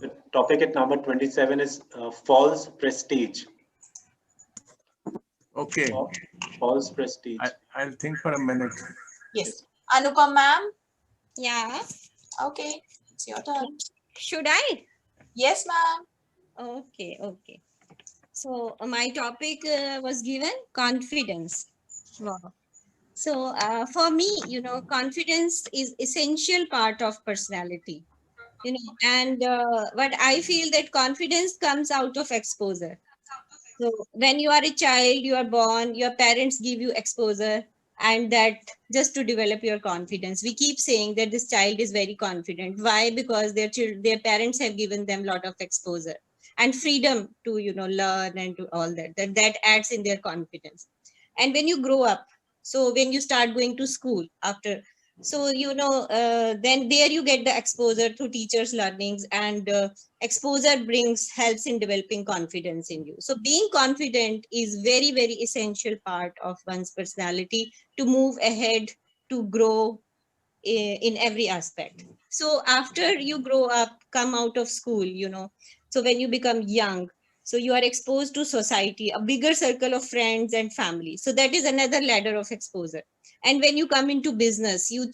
The topic at number 27 is false prestige. Okay. False prestige. I'll think for a minute. Yes. Anupam ma'am? Yeah. Okay, it's your turn. Should I? Yes, ma'am. Okay. So my topic was given confidence. Wow. So for me, confidence is essential part of personality. And but I feel that confidence comes out of exposure. So when you are a child, you are born, your parents give you exposure, and that just to develop your confidence. We keep saying that this child is very confident. Why? Because their parents have given them a lot of exposure and freedom to learn and to all that adds in their confidence. And when you grow up, so when you start going to school after, so then there you get the exposure through teachers' learnings, and exposure helps in developing confidence in you. So being confident is very, very essential part of one's personality to move ahead, to grow in every aspect. So after you grow up, come out of school, so when you become young, So you are exposed to society, a bigger circle of friends and family. So that is another ladder of exposure. And when you come into business, you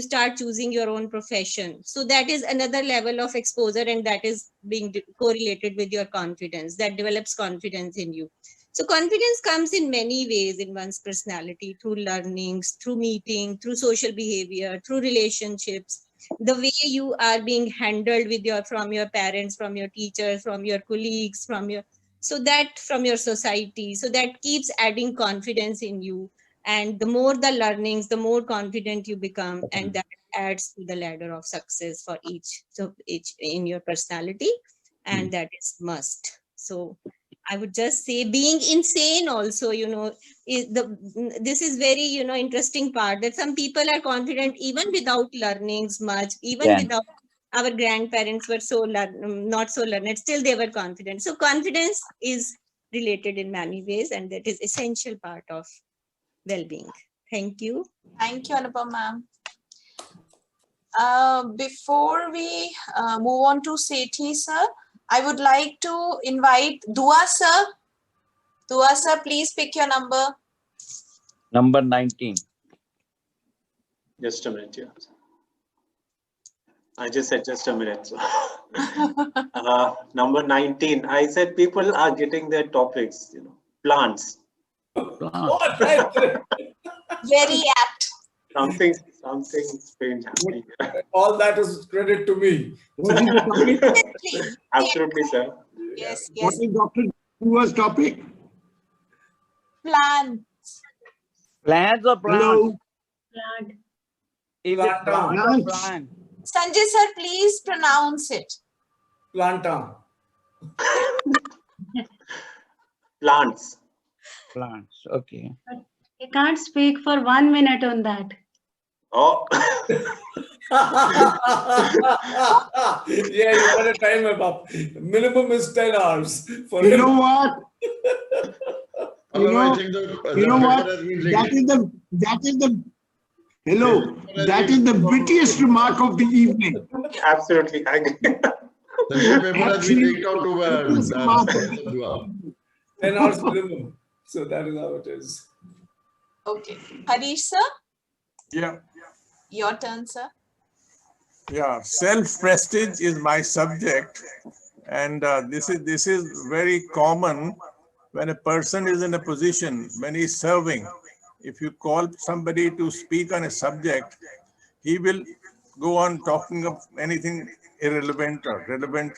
start choosing your own profession. So that is another level of exposure, and that is being correlated with your confidence. That develops confidence in you. So confidence comes in many ways in one's personality, through learnings, through meeting, through social behavior, through relationships, the way you are being handled from your parents, from your teachers, from your colleagues, from your society. So that keeps adding confidence in you. And the more the learnings, the more confident you become, and that adds to the ladder of success for each in your personality, and that is must. So I would just say being insane also, this is very, interesting part, that some people are confident even without learnings much, even without, our grandparents were not so learned, still they were confident. So confidence is related in many ways, and that is essential part of well-being. Thank you. Thank you, Anupam ma'am. Before we move on to Sethi sir, I would like to invite Dua sir. Dua sir, please pick your number. Number 19. Just a minute, yeah. I just said just a minute. So. Number 19. I said people are getting their topics, plants. Very apt. Something strange happening. All that is credit to me. Absolutely, sir. Yes, What is Dr. Dua's topic? Plants. Plants or plants? Hello. Plant. Is it plant or plant? Sanjay sir, please pronounce it. Planta. Plants. Plants. Okay. I can't speak for 1 minute on that. Oh. Yeah, you got a time up. Minimum is 10 hours. For You him. know what? You know what? That is the wittiest remark of the evening. Absolutely, I agree. 10 hours minimum. So that is how it is. Okay. Harish sir, Yeah. your turn, sir. Yeah, self-prestige is my subject, and this is very common when a person is in a position, when he's serving. If you call somebody to speak on a subject, he will go on talking of anything irrelevant or relevant.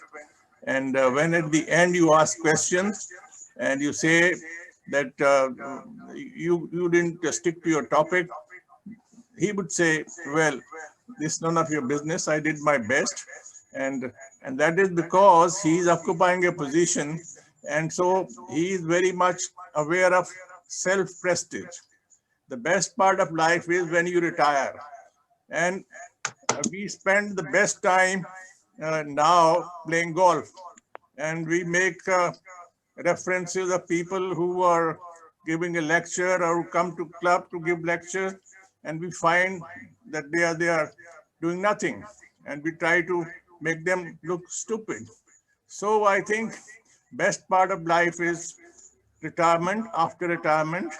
And when at the end you ask questions and you say that you didn't stick to your topic, he would say, well, this is none of your business. I did my best. And that is because he is occupying a position. And so he is very much aware of self-prestige. The best part of life is when you retire. And we spend the best time now playing golf. And we make references of people who are giving a lecture or who come to club to give lectures. And we find that they are doing nothing. And we try to make them look stupid. So I think best part of life is retirement, after retirement,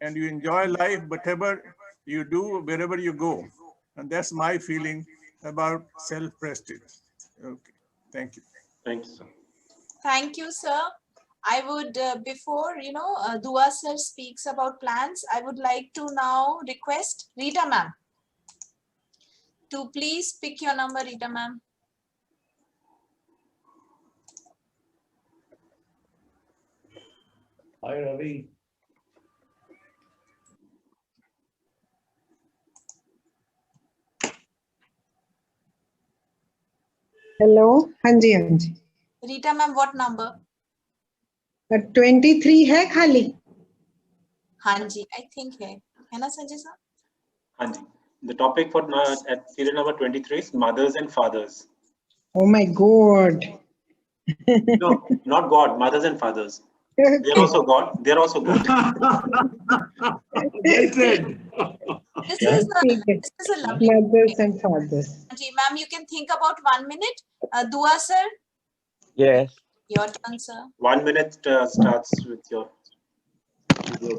and you enjoy life, whatever you do, wherever you go. And that's my feeling about self-prestige. Okay, thank you. Thank you, sir. Thank you, sir. I would, before, Dua sir speaks about plants, I would like to now request Rita ma'am to please pick your number, Rita ma'am. Hi, Ravi. Hello हाँ जी हाँ जी Rita ma'am, what number? 23 है खाली हाँ जी, I think है ना Sanjay sir? Anji. The topic for at serial number 23 is mothers and fathers. Oh my God. No, not God, mothers and fathers. They're also God. They're also God. This is a lovely Mothers and fathers. Ma'am, you can think about 1 minute. Dua sir, Yes. Your turn, sir. 1 minute starts with your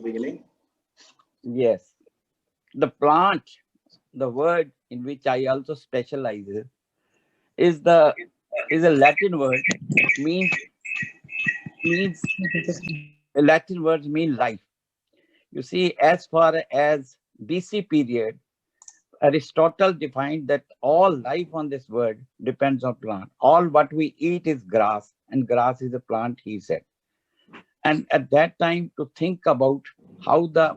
beginning. Yes. The plant, the word in which I also specialize is a Latin word, means Latin words mean life. You see, as far as BC period, Aristotle defined that all life on this world depends on plant. All what we eat is grass, and grass is a plant, he said. And at that time, to think about how the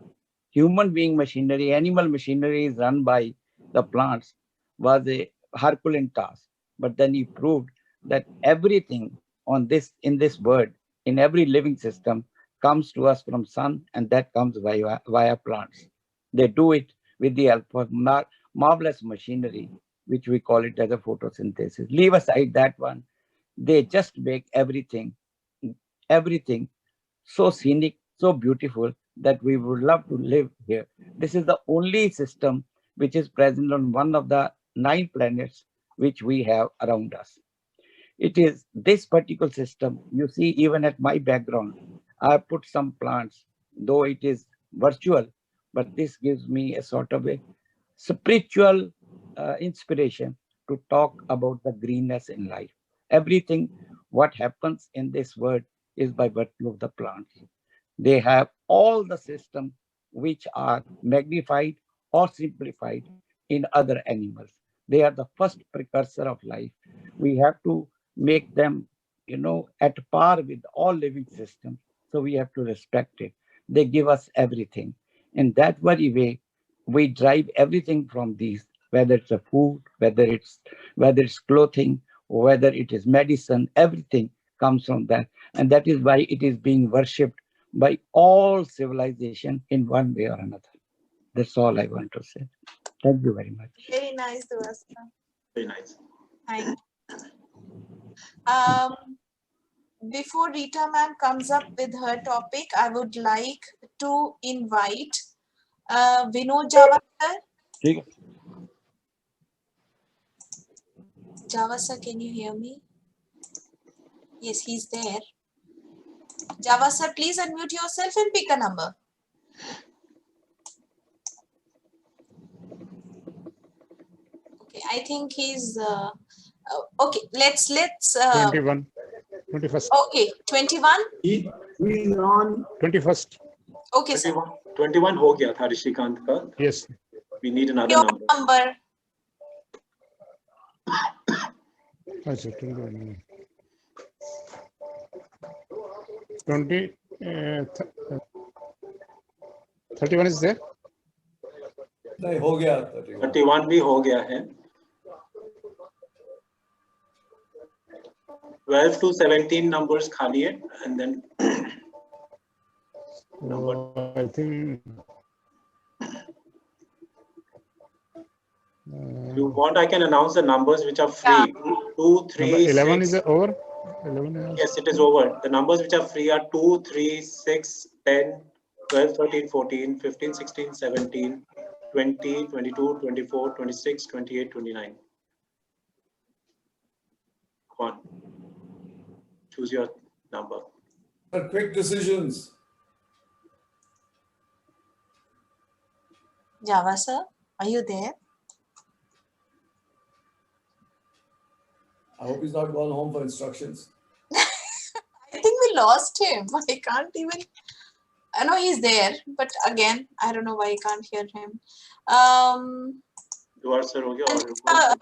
human being machinery, animal machinery is run by the plants was a Herculean task. But then he proved that everything in this world, in every living system, comes to us from sun, and that comes via plants. They do it with the help of marvelous machinery, which we call it as a photosynthesis. Leave aside that one. They just make everything so scenic, so beautiful that we would love to live here. This is the only system which is present on one of the 9 planets which we have around us. It is this particular system. You see, even at my background, I put some plants, though it is virtual, but this gives me a sort of a spiritual inspiration to talk about the greenness in life. Everything what happens in this world is by virtue of the plants. They have all the systems which are magnified or simplified in other animals. They are the first precursor of life. We have to make them, at par with all living systems. So we have to respect it. They give us everything. In that very way, we drive everything from these, whether it's a food, whether it's clothing, whether it is medicine, everything comes from that. And that is why it is being worshipped by all civilization in one way or another. That's all I want to say. Thank you very much. Very nice, Devasna. Very nice. Thank you. Before Rita ma'am comes up with her topic, I would like to invite Vinod Java sir. Java sir, can you hear me? Yes, he's there. Java sir, please unmute yourself and pick a number. Okay, I think he's okay. Let's 21. 21st. Okay, 21. He's on 21st. Okay, sir. 21 हो गया था ऋषिकांत का. Yes. We need another Your number. number. अच्छा 21. 31 is there? नहीं हो गया 31 भी हो गया है. 12 to 17 numbers खाली है, and then I think if you want, I can announce the numbers which are free. 2, 3, 11 6. is over. 11 Yes, it is over. The numbers which are free are 2, 3, 6, 10, 12, 13, 14, 15, 16, 17, 20, 22, 24, 26, 28, 29. Go on. Choose your number. Quick decisions. Java sir, are you there? I hope he's not gone home for instructions. I think we lost him. I can't even. I know he's there, but again, I don't know why I can't hear him. Sir,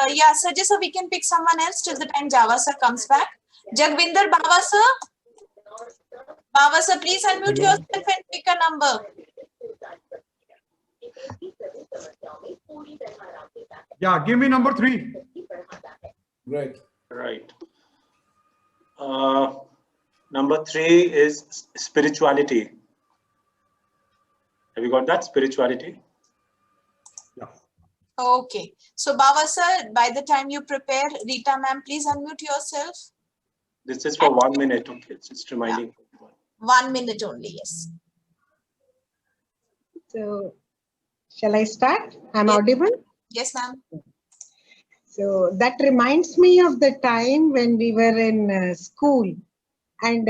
yeah, sir, just so we can pick someone else till the time Java sir comes back. Jagvinder Baba sir. Baba sir, please unmute yourself and pick a number. Yeah, give me number 3. Right. Right. Number 3 is spirituality. Have you got that? Spirituality? Yeah. Okay. So Baba sir, by the time you prepare, Rita ma'am, please unmute yourself. This is for 1 minute. Okay, it's just reminding. Yeah. 1 minute only, yes. So, shall I start? I'm audible? Yes, ma'am. So that reminds me of the time when we were in school And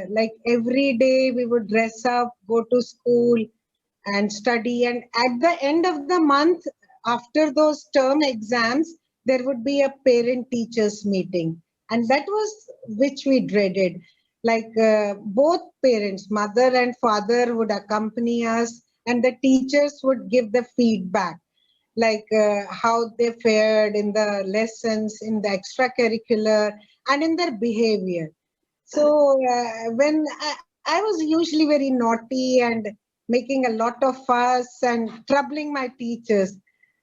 like every day we would dress up, go to school and study. And at the end of the month, after those term exams, there would be a parent teachers meeting. And that was which we dreaded. Like both parents, mother and father, would accompany us, and the teachers would give the feedback, like how they fared in the lessons, in the extracurricular, and in their behavior. So when I was usually very naughty and making a lot of fuss and troubling my teachers.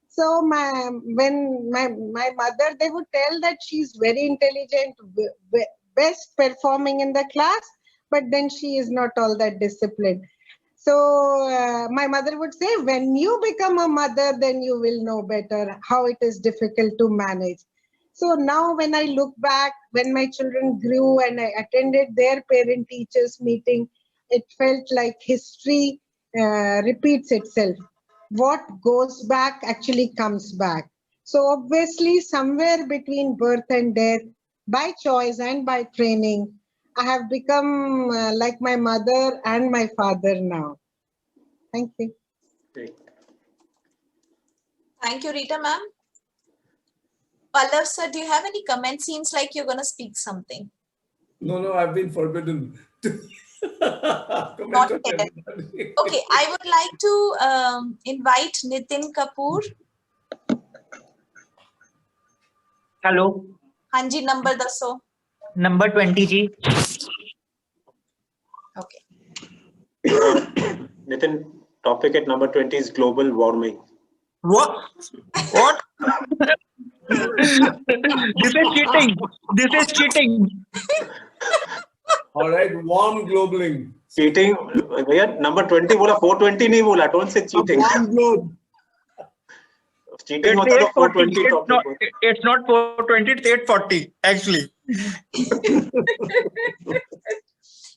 So when my mother, they would tell that she's very intelligent, best performing in the class, but then she is not all that disciplined. So my mother would say, when you become a mother, then you will know better how it is difficult to manage. So now when I look back, when my children grew and I attended their parent teachers meeting, it felt like history repeats itself. What goes back actually comes back. So obviously somewhere between birth and death, by choice and by training, I have become like my mother and my father now. Thank you. Great. Thank you, Rita ma'am. Pallav sir, do you have any comments? Seems like you're going to speak something. No, I've been forbidden to Not comment on yet. everybody. Okay, I would like to invite Nitin Kapoor. Hello. Hanji, number daso. Number 20 G. Okay. Nitin, topic at number 20 is global warming. What? What? This is cheating. This is cheating. All right, warm globaling. Cheating. भैया number 20 बोला 420 नहीं बोला. Don't say cheating. Warm globe. Cheating होता तो 420 topic. It's not 420. It's 840 actually.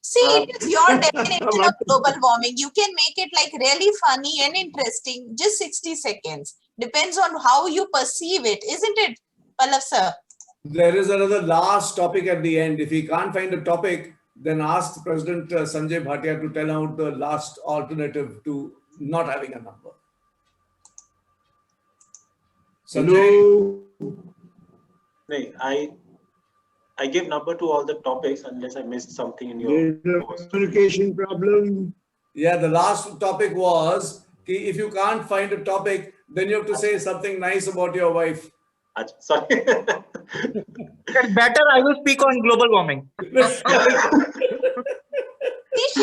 See, it is your definition of global warming. You can make it like really funny and interesting. Just 60 seconds. Depends on how you perceive it, isn't it, Pallav sir? There is another last topic at the end. If he can't find a topic, then ask President Sanjay Bhatia to tell out the last alternative to not having a number. Sanjay? No, I give number to all the topics unless I missed something in your communication problem. Yeah, the last topic was if you can't find a topic, then you have to say something nice about your wife. Sorry. Better, I will speak on global warming. See,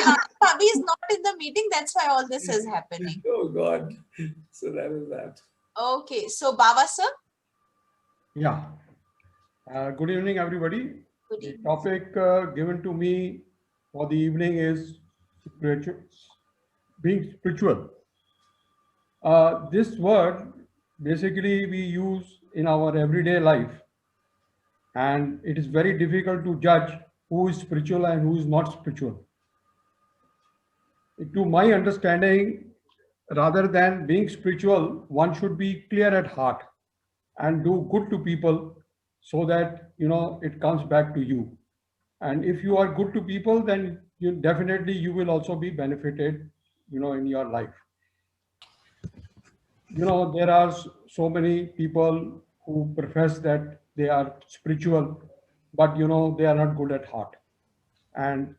Bhabhi is not in the meeting. That's why all this is happening. Oh, God. So that is that. Okay. So, Baba sir? Yeah. Good evening, everybody. Good The evening. topic given to me for the evening is being spiritual. This word basically we use in our everyday life, and it is very difficult to judge who is spiritual and who is not spiritual. To my understanding, rather than being spiritual, one should be clear at heart and do good to people so that, it comes back to you. And if you are good to people, then you will also be benefited, in your life. There are so many people who profess that they are spiritual, but, they are not good at heart. And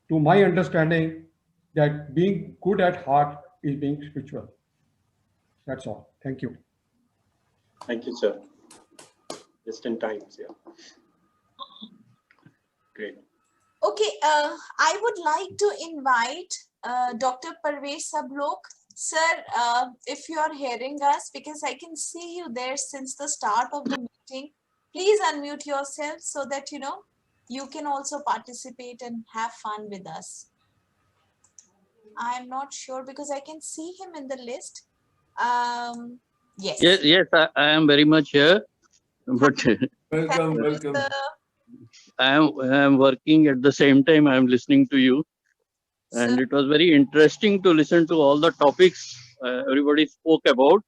to my understanding, that being good at heart is being spiritual. That's all. Thank you. Thank you, sir. Just in time, yeah. Great. Okay. I would like to invite Dr. Parvesh Sablok. Sir, if you are hearing us, because I can see you there since the start of the meeting, please unmute yourself so that, you can also participate and have fun with us. I'm not sure because I can see him in the list. Yes. Yes, I am very much here, but welcome. I am working at the same time. I am listening to you, and it was very interesting to listen to all the topics everybody spoke about.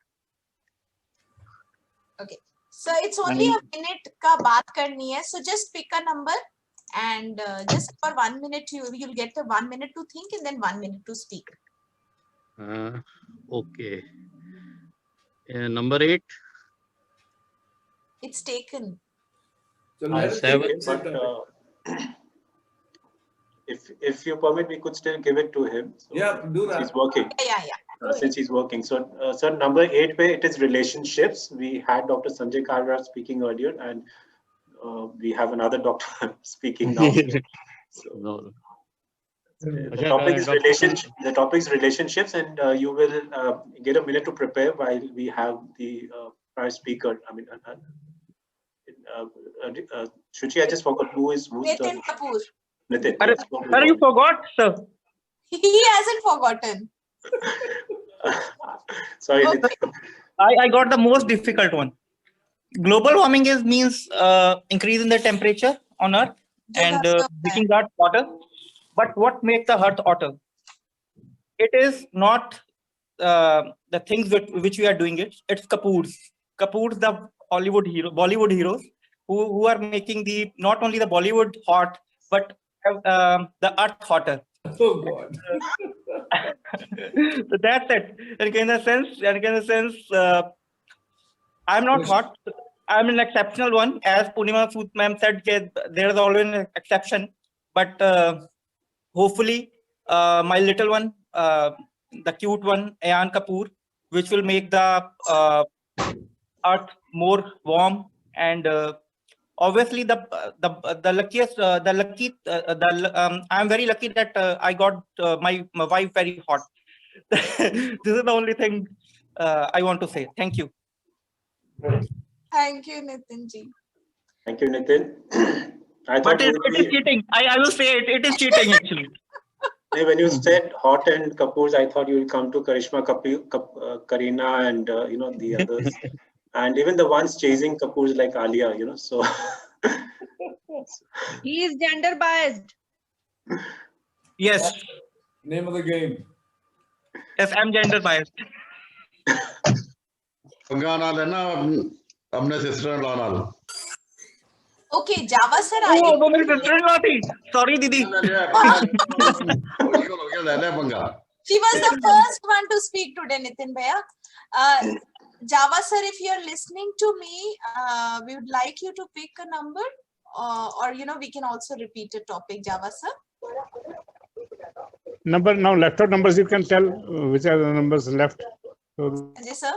Okay, so it's only a minute ka baat karni hai, so just pick a number. And just for 1 minute, you'll get the 1 minute to think and then 1 minute to speak. Okay. Number 8. It's taken. So let us take take it, but if you permit, we could still give it to him. So yeah, do that. He's working. Yeah. Since he's working. So, sir, number 8, it is relationships. We had Dr. Sanjay Kalra speaking earlier, and we have another doctor speaking now. So, the topic is relationship. The topic is relationships, and you will get a minute to prepare while we have the prior speaker. I mean, Shuchi, I just forgot who's Nitin the Kapoor. Nitin. Sir, you forgot, sir. He hasn't forgotten. Sorry, So, Nitin. I got the most difficult one. Global warming means increase in the temperature on Earth and making the Earth hotter. But what makes the Earth hotter? It is not the things which we are doing it. It's Kapoors, the Bollywood heroes, who are making not only the Bollywood hot, but the Earth hotter. Oh God. So that's it. And in a sense, I'm not hot. I'm an exceptional one. As Purnima Sood ma'am said, there is always an exception. But hopefully, my little one, the cute one, Ayan Kapoor, which will make the earth more warm, and obviously the luckiest, I'm very lucky that I got my wife very hot. This is the only thing I want to say. Thank you. Thank you, Nitin ji. Thank you, Nitin. But it is cheating. I will say it is cheating actually. When you said hot and Kapoors, I thought you will come to Karishma Kapoor, Kareena, and the others, and even the ones chasing Kapoors like Alia. So He is gender biased. Yes. Name of the game. Yes, I'm gender biased. Okay, Java sir. Oh, वो मेरी sister-in-law थी. Sorry, Didi. She was the first one to speak today, Nitin Bhaiya. Java sir, if you're listening to me, we would like you to pick a number, or we can also repeat a topic, Java sir. Number now, left out numbers, you can tell which are the numbers left. Yes, sir.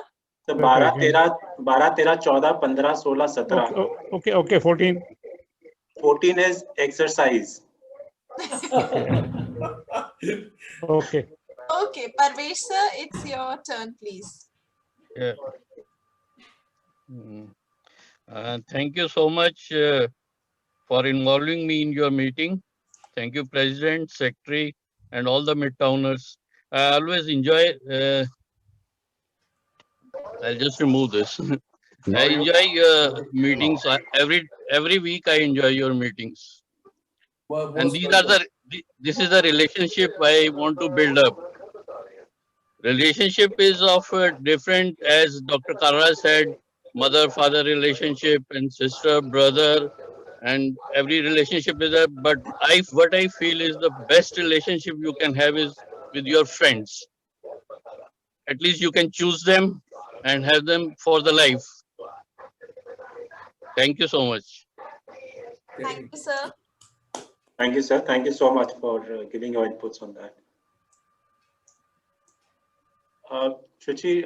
So 12, 13, 14, 15, 16, 17. Okay, 14. 14 is exercise. Okay. Okay, Parvesh sir, it's your turn, please. Yeah. Thank you so much for involving me in your meeting. Thank you, President, Secretary, and all the Midtowners. I always enjoy. I'll just remove this. I enjoy your meetings. Every week I enjoy your meetings. And this is the relationship I want to build up. Relationship is of different, as Dr. Kara said, mother-father relationship and sister-brother, and every relationship is there. But what I feel is the best relationship you can have is with your friends. At least you can choose them and have them for the life. Thank you so much. Thank you, sir. Thank you, sir. Thank you so much for giving your inputs on that. Shuchi,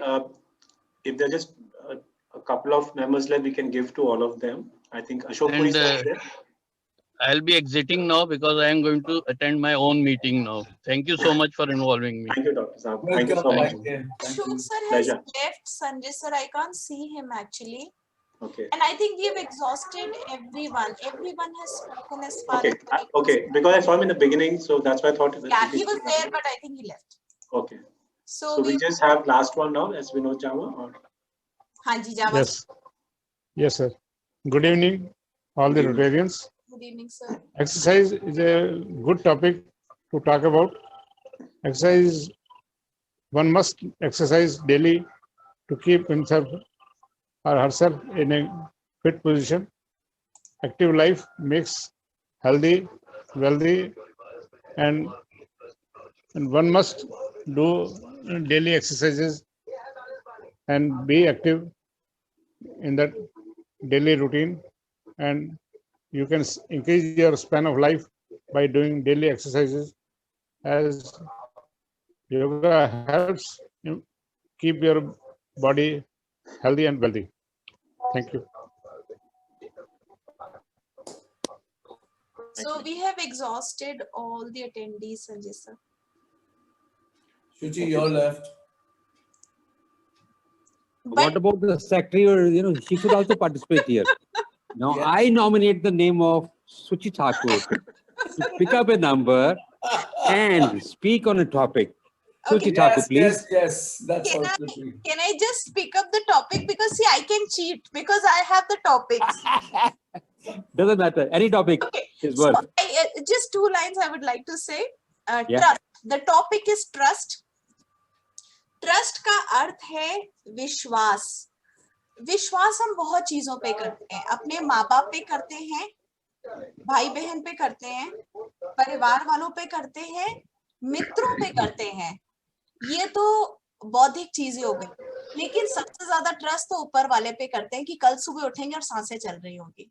if there are just a couple of members left, we can give to all of them. I think Ashok Puri is there. I'll be exiting now because I am going to attend my own meeting now. Thank you so much for involving me. Thank you, Dr. Saab. Thank you so much. Ashok sir has left. Sanjay sir, I can't see him actually. Okay. And I think we have exhausted everyone. Everyone has spoken as far as. Okay. Because I saw him in the beginning, so that's why I thought. Yeah, he was there, but I think he left. Okay. So we just have last one now, as we know, Java. Or... Hanji, Java. Yes. Yes, sir. Good evening, all the Rotarians. Good evening, sir. Exercise is a good topic to talk about. Exercise, one must exercise daily to keep himself or herself in a fit position. Active life makes healthy, wealthy, and one must do daily exercises and be active in that daily routine, and you can increase your span of life by doing daily exercises, as yoga helps you keep your body healthy and wealthy. Thank you. So we have exhausted all the attendees, Sanjay sir. Shuchi, you're left. What about the secretary? Or, she should also participate here. Now, Yes. I nominate the name of Suchi Thakur to pick up a number and speak on a topic. Suchi Thakur, please. Yes, that's Can also true. Can I just pick up the topic? Because see, I can cheat because I have the topics. Doesn't matter. Any topic is worth. So just 2 lines I would like to say. Yeah. Trust. The topic is trust. Trust का अर्थ है विश्वास। विश्वास हम बहुत चीजों पे करते हैं, अपने माँ बाप पे करते हैं, भाई बहन पे करते हैं, परिवार वालों पे करते हैं, मित्रों पे करते हैं। ये तो बौद्धिक चीजें हो गई, लेकिन सबसे ज्यादा ट्रस्ट तो ऊपर वाले पे करते हैं कि कल सुबह उठेंगे और सांसें चल रही होंगी।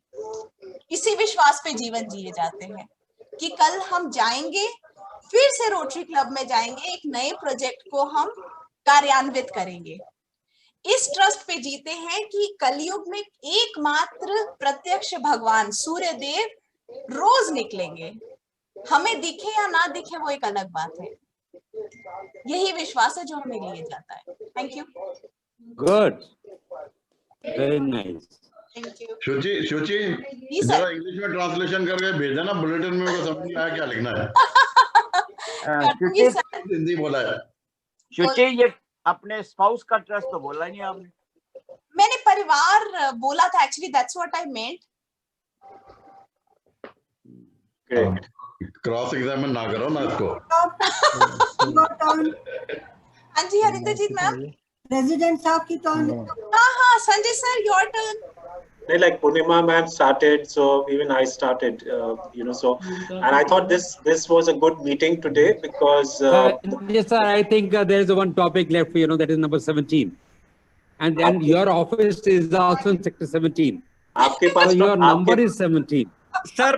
इसी विश्वास पे जीवन जिए जाते हैं कि कल हम जाएंगे, फिर से रोटरी क्लब में जाएंगे, एक नए प्रोजेक्ट को हम कार्यान्वित करेंगे। इस ट्रस्ट पे जीते हैं कि कलयुग में एकमात्र प्रत्यक्ष भगवान सूर्य देव रोज निकलेंगे, हमें दिखे या ना दिखे वो एक अलग बात है। यही विश्वास है जो हमें लिए जाता है। Thank you. Good, very nice. Thank you. Shuchi जरा इंग्लिश में ट्रांसलेशन करके भेजना ना, बुलेटिन में वो समझ नहीं आया क्या लिखना है। हिंदी बोला है। शुचि, ये अपने स्पाउस का ट्रस्ट तो बोला नहीं आपने। मैंने परिवार बोला था, actually that's what I meant. Cross examine ना करो ना इसको। हाँ जी हरिंदरजीत मैम। प्रेसिडेंट साहब की टर्न। हाँ Sanjay sir, your turn. Like Purnima ma'am started, so even I started, so, and I thought this was a good meeting today because. Yes, sir. I think there is one topic left, that is number 17, and then your office is also in sector 17. आपके पास so your number is 17. Sir,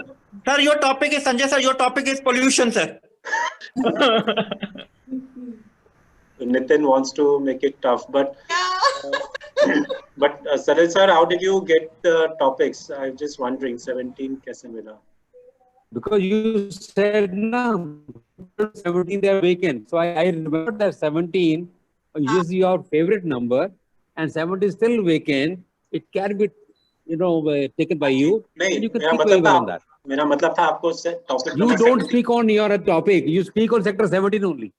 your topic is Sanjay sir. Your topic is pollution, sir. Nitin wants to make it tough, but Salil sir, how did you get the topics? I'm just wondering. 17 kaise mila? Because you said no, 17 they are vacant. So I remember that 17 is your favorite number, and 70 is still vacant. It can be, taken by you. नहीं, you can मेरा speak मतलब था on that. मेरा मतलब था आपको topic. You don't speak on your topic. You speak on sector 17 only.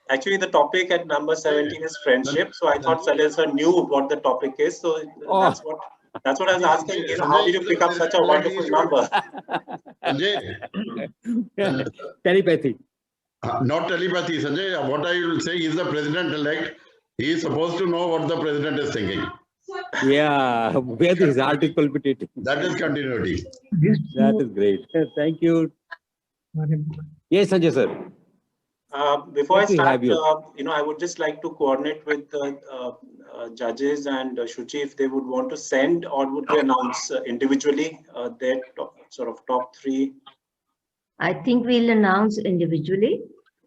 Actually, the topic at number 17 is friendship. So I thought Salil sir knew what the topic is. So that's what I was asking. How did you pick up such a wonderful number? Sanjay, telepathy. Not telepathy, Sanjay. What I will say is the president-elect. He is supposed to know what the president is thinking. Yeah, where his heart is palpitating. That is continuity. That is great. Thank you. Yes, Sanjay sir. Before I start, you. I would just like to coordinate with the judges and Shuchi if they would want to send, or would they announce individually their top 3? I think we'll announce individually.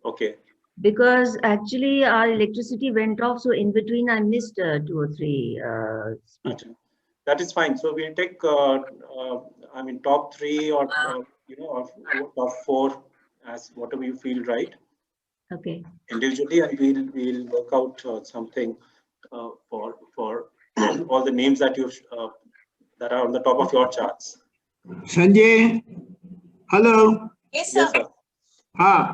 Okay. Because actually our electricity went off, so in between I missed 2 or 3 speeches. That is fine. So we'll take, top 3 or or top 4 as whatever you feel right. Okay. Individually, and we'll work out something for all the names that that are on the top of your charts. Sanjay, hello. Yes, sir. Yes, sir.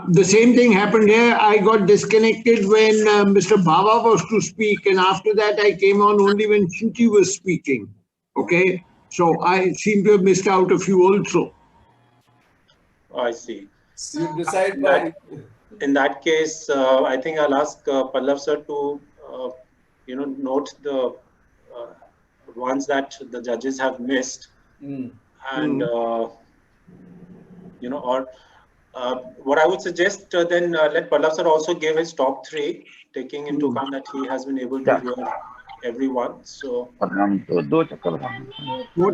The same thing happened here. I got disconnected when Mr. Baba was to speak, and after that I came on only when Shuchi was speaking. Okay, so I seem to have missed out a few also. I see. You decide in that case, I think I'll ask Pallav sir to, note the ones that the judges have missed, And you know, or what I would suggest then let Pallav sir also give his top 3, taking into account that he has been able to hear everyone. So What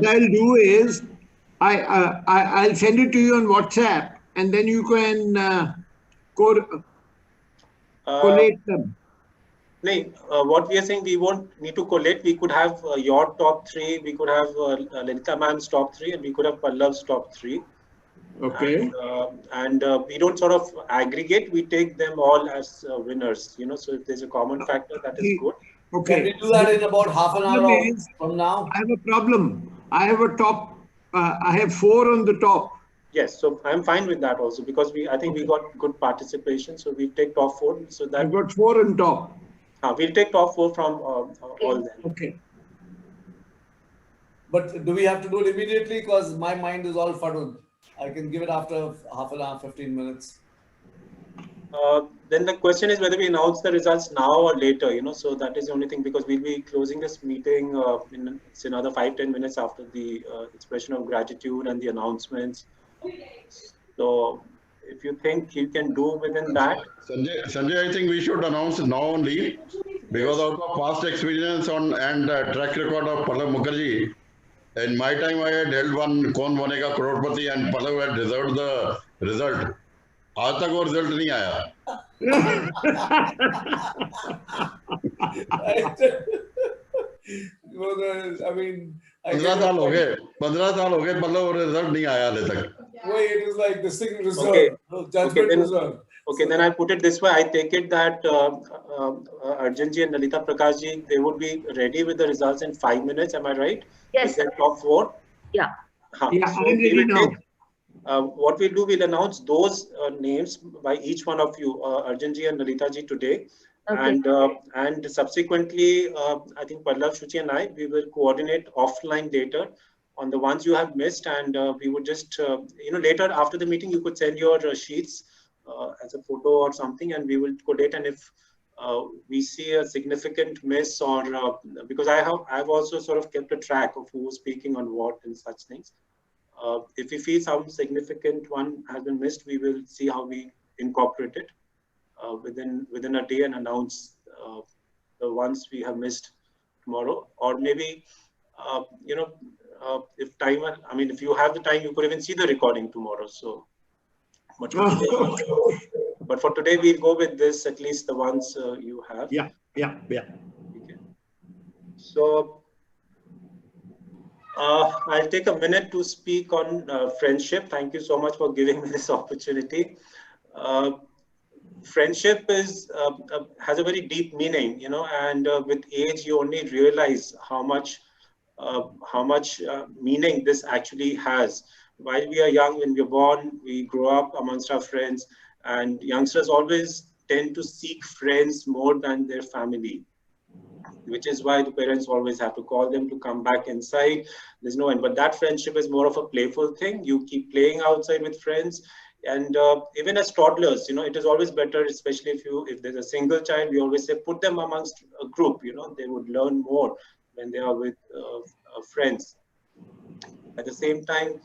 I'll do is I'll send it to you on WhatsApp, and then you can collate them. What we are saying, we won't need to collate. We could have your top 3, we could have Lalita ma'am's top 3, and we could have Pallav's top 3. Okay. And we don't sort of aggregate, we take them all as winners, you know, so if there's a common factor, that is good. Okay. Can we do that in about half an hour from now? I have a problem. I have a top, I have 4 on the top. Yes, so I'm fine with that also, because I think we got good participation, so we take top 4. So that I've got 4 on top. We'll take top 4 from all them. Okay. But do we have to do it immediately? Because my mind is all fuddled. I can give it after half an hour, 15 minutes. Then the question is whether we announce the results now or later, you know, so that is the only thing, because we'll be closing this meeting in another 5-10 minutes after the expression of gratitude and the announcements. So if you think you can do within that. Sanjay, I think we should announce now only, because of the past experience and track record of Pallav Mukherjee. In my time, I had held one Kaun Banega Crorepati, and Pallav had deserved the result. आज तक वो result नहीं आया. I mean, 15 साल हो गए मतलब वो रिजल्ट नहीं आया हाले तक. Wait, it is like the single result. Okay. Judgment result. Okay, then I'll put it this way. I take it that Arjun ji and Lalita Prakash ji, they would be ready with the results in 5 minutes. Am I right? Yes. With their top 4? Yeah. Yeah, So I'm ready now. what we'll do, we'll announce those names by each one of you, Arjun ji and Lalita ji today. Okay. And subsequently, I think Pallav, Shuchi and I, we will coordinate offline later on the ones you have missed, and we would just, you know, later after the meeting, you could send your sheets as a photo or something, and we will collate. And if we see a significant miss, or because I've also sort of kept a track of who's speaking on what and such things. If we feel some significant one has been missed, we will see how we incorporate it within a day and announce the ones we have missed tomorrow. Or maybe, you know, if time, I mean, if you have the time, you could even see the recording tomorrow. So, but for today, we'll go with this, at least the ones you have. Yeah. Okay. So, I'll take a minute to speak on friendship. Thank you so much for giving me this opportunity. Friendship is has a very deep meaning, you know, and with age, you only realize how much meaning this actually has. While we are young, when we're born, we grow up amongst our friends, and youngsters always tend to seek friends more than their family, which is why the parents always have to call them to come back inside. There's no end. But that friendship is more of a playful thing. You keep playing outside with friends. And even as toddlers, you know, it is always better, especially if there's a single child, we always say, put them amongst a group, you know, they would learn more when they are with friends. At the same time,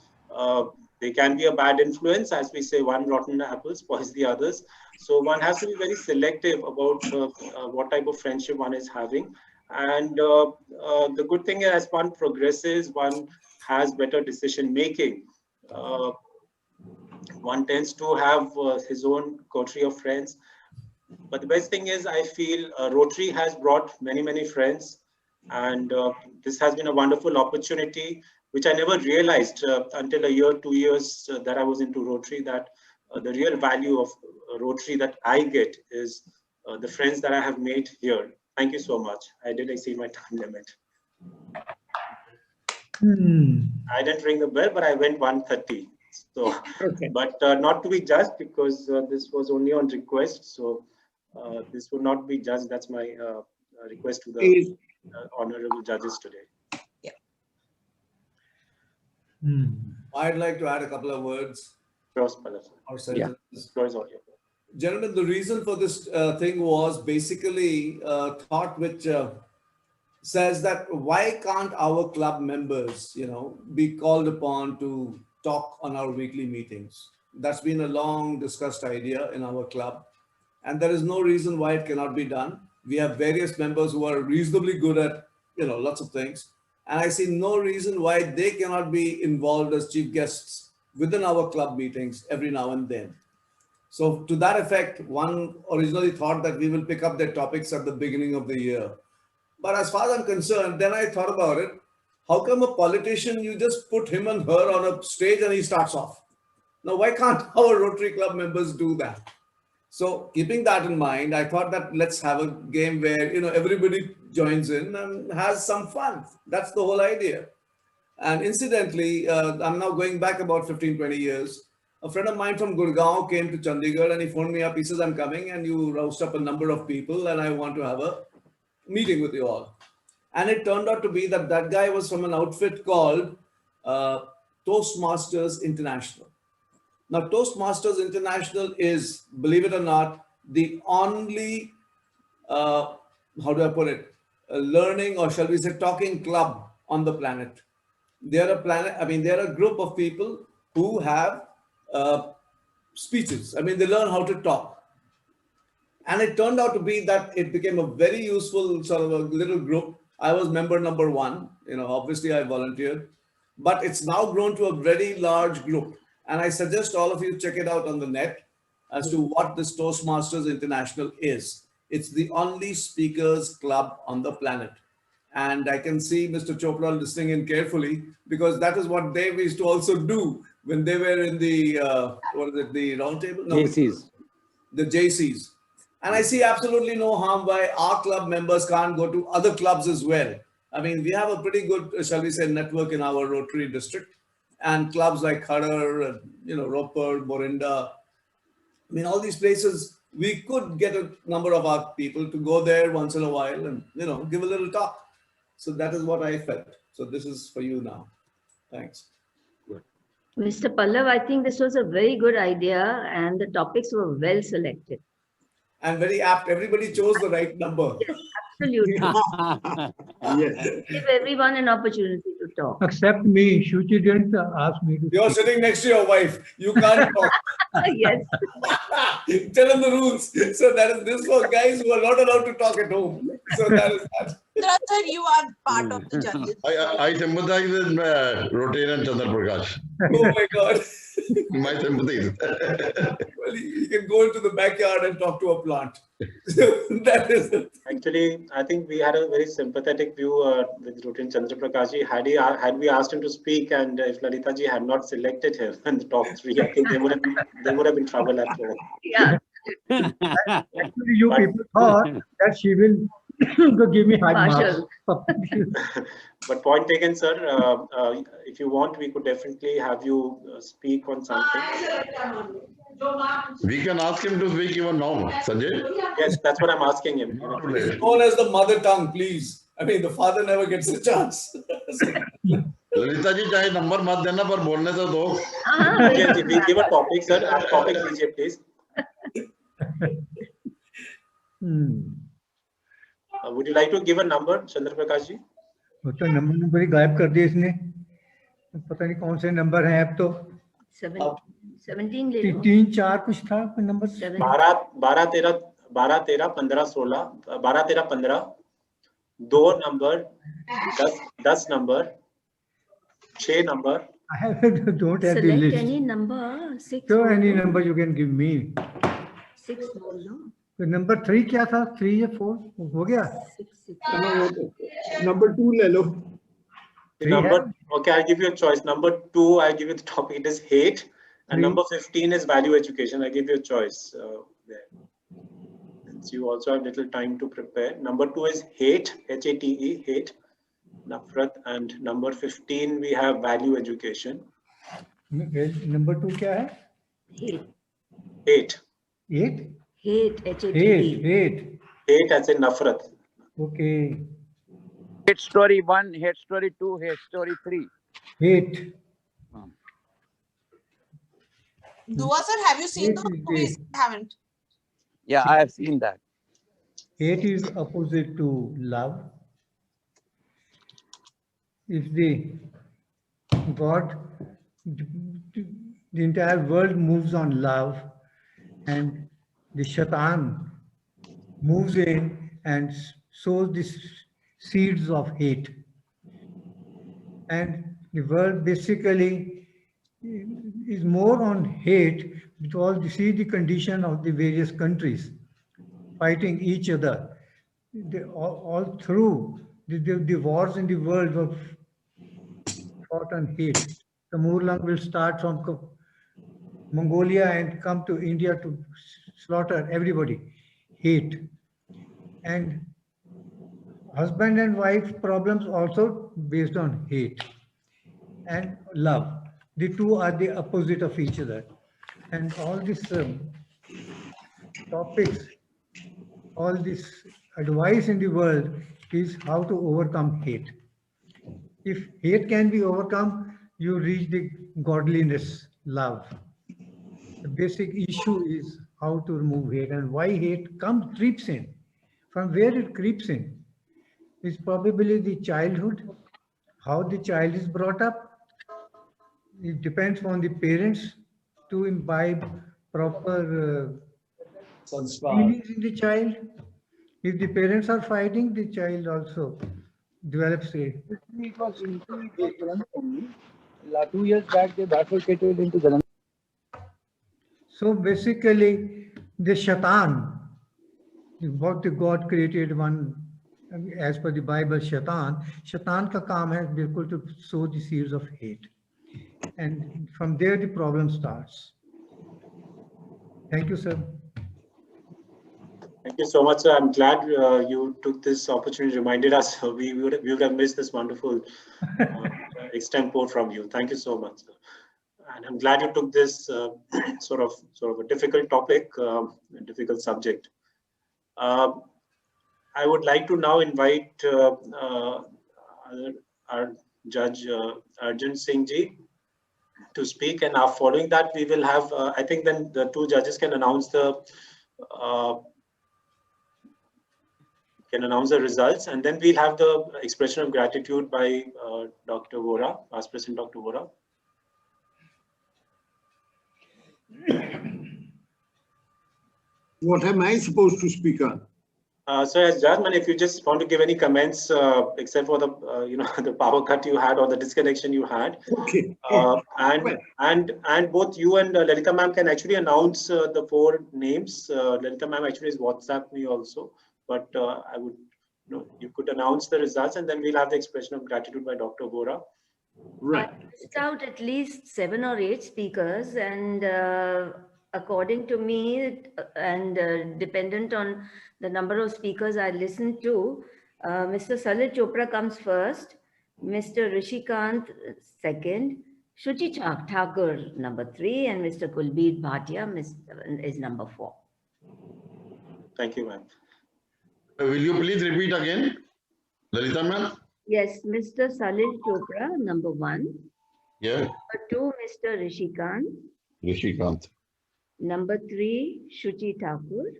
they can be a bad influence. As we say, one rotten apple spoils the others. So one has to be very selective about what type of friendship one is having. And the good thing is, as one progresses, one has better decision making. One tends to have his own coterie of friends. But the best thing is, I feel Rotary has brought many, many friends. And this has been a wonderful opportunity, which I never realized until a year, 2 years that I was into Rotary, that the real value of Rotary that I get is the friends that I have made here. Thank you so much. I did exceed my time limit. I didn't ring the bell, but I went 1:30. So, okay. But not to be judged, because this was only on request. So this would not be judged. That's my request to the honorable judges today. I'd like to add a couple of words. Or sentences. Gentlemen, the reason for this thing was basically a thought which says that why can't our club members, be called upon to talk on our weekly meetings? That's been a long discussed idea in our club, and there is no reason why it cannot be done. We have various members who are reasonably good at, lots of things, and I see no reason why they cannot be involved as chief guests within our club meetings every now and then. So to that effect, one originally thought that we will pick up their topics at the beginning of the year. But as far as I'm concerned, then I thought about it. How come a politician, you just put him and her on a stage and he starts off? Now, why can't our Rotary Club members do that? So keeping that in mind, I thought that let's have a game where, everybody joins in and has some fun. That's the whole idea. And incidentally, I'm now going back about 15, 20 years. A friend of mine from Gurgaon came to Chandigarh and he phoned me up. He says, I'm coming and you roust up a number of people and I want to have a meeting with you all. And it turned out to be that that guy was from an outfit called Toastmasters International. Now, Toastmasters International is, believe it or not, the only, how do I put it, learning, or shall we say talking club on the planet. They're a group of people who have speeches. They learn how to talk. And it turned out to be that it became a very useful sort of a little group. I was member number 1, obviously I volunteered, but it's now grown to a very large group. And I suggest all of you check it out on the net as to what this Toastmasters International is. It's the only speakers club on the planet. And I can see Mr. Chopra listening in carefully because that is what they used to also do when they were in the, the round table? No, JCs. The JCs. And I see absolutely no harm why our club members can't go to other clubs as well. We have a pretty good, shall we say, network in our Rotary district, and clubs like Khadar, Ropar, Borinda. All these places, we could get a number of our people to go there once in a while and, give a little talk. So that is what I felt. So this is for you now. Thanks. Mr. Pallav, I think this was a very good idea and the topics were well selected. And very apt. Everybody chose the right number. Yes, absolutely. Yes. Give everyone an opportunity to talk. Except me. Shuchi didn't ask me to. You're sitting next to your wife. You can't talk. Yes. Tell them the rules. So that is this for guys who are not allowed to talk at home. So that is that. Sir, you are part of the judges. I sympathize with Rotary and Chandra Prakash. Oh my God. My sympathies. Well, you can go into the backyard and talk to a plant. That is it. Actually, I think we had a very sympathetic view with Rotary and Chandra Prakash ji. Had we asked him to speak, and if Lalita ji had not selected him in the top 3, I think they would have been trouble at home. Yeah. Actually, you people thought that she will give me high marks. But point taken, sir. If you want, we could definitely have you speak on something. We can ask him to speak even now, Sanjay. Yes, that's what I'm asking him. Known as the mother tongue, please. The father never gets a chance. Lalita ji चाहे number मत देना पर बोलने तो दो. Yes, we give a topic, sir. A topic, please. Would you like to give a number, Chandra Prakash ji? तो number ही गायब कर दिए इसने. पता नहीं कौन से नंबर हैं अब तो. 17 ले लो. 3, 4 कुछ था कोई number. 12, 13, 15, 16, 12, 13, 15, 2 number, 10 number, 6 number. I don't have the list. Select any number. 6. So any number you can give me. 6 बोल लो. तो नंबर 3 क्या था? 3 या 4 हो गया? 6. Number 2 ले लो. Number, okay, I'll give you a choice. Number 2, I'll give you the topic. It is hate. And number 15 is value education. I give you a choice there. And so you also have little time to prepare. Number 2 is hate, H-A-T-E, hate, nafrat. And number 15, we have value education. Number 2 क्या है? Hate. Hate? Hate, H-A-T-E. Hate as in nafrat. Okay. Hate story 1, hate story 2, hate story 3. Hate. Dua sir, have you seen those movies? Haven't. Yeah, I have seen that. Hate is opposite to love. if the God, the entire world moves on love, and the Shaitan moves in and sows the seeds of hate. And the world basically is more on hate because you see the condition of the various countries fighting each other. All through the wars in the world were fought on hate. The Murlang will start from Mongolia and come to India to slaughter everybody. Hate. And husband and wife problems also based on hate and love. The two are the opposite of each other. And all these topics, all this advice in the world is how to overcome hate. If hate can be overcome, you reach the godliness, love. The basic issue is how to remove hate and why hate creeps in. From where it creeps in is probably the childhood, how the child is brought up. It depends on the parents to imbibe proper feelings in the child. If the parents are fighting, the child also develops a. It was Jalandhar only. 2 years back, they bifurcated into Jalandhar. So basically, the Shaitan, what the God created one, as per the Bible, Shaitan का काम है बिल्कुल to sow the seeds of hate. And from there the problem starts. Thank you, sir. Thank you so much, sir. I'm glad you took this opportunity, reminded us. We would have missed this wonderful extempore from you. Thank you so much, sir. And I'm glad you took this sort of a difficult topic, a difficult subject. I would like to now invite our Judge Arjun Singh Ji to speak, and following that we will have, I think then the two judges can announce the results, and then we'll have the expression of gratitude by Dr. Vora, Past President Dr. Vora. What am I supposed to speak on? So as Jasmine, if you just want to give any comments, except for the the power cut you had or the disconnection you had. Okay. And both you and Lalita ma'am can actually announce the 4 names. Lalita ma'am actually has WhatsApp me also, but I would, you could announce the results, and then we'll have the expression of gratitude by Dr. Vora. Right. I missed out at least 7 or 8 speakers, and according to me, and dependent on the number of speakers I listened to, Mr. Salil Chopra comes first, Mr. Rishikant second, Shuchi Thakur number 3, and Mr. Kulbir Bhatia is number 4. Thank you, ma'am. Will you please repeat again, Lalita ma'am? Yes, Mr. Salil Chopra, number 1. Yeah. Number 2, Mr. Rishikant. Rishikant. Number 3, Shuchi Thakur.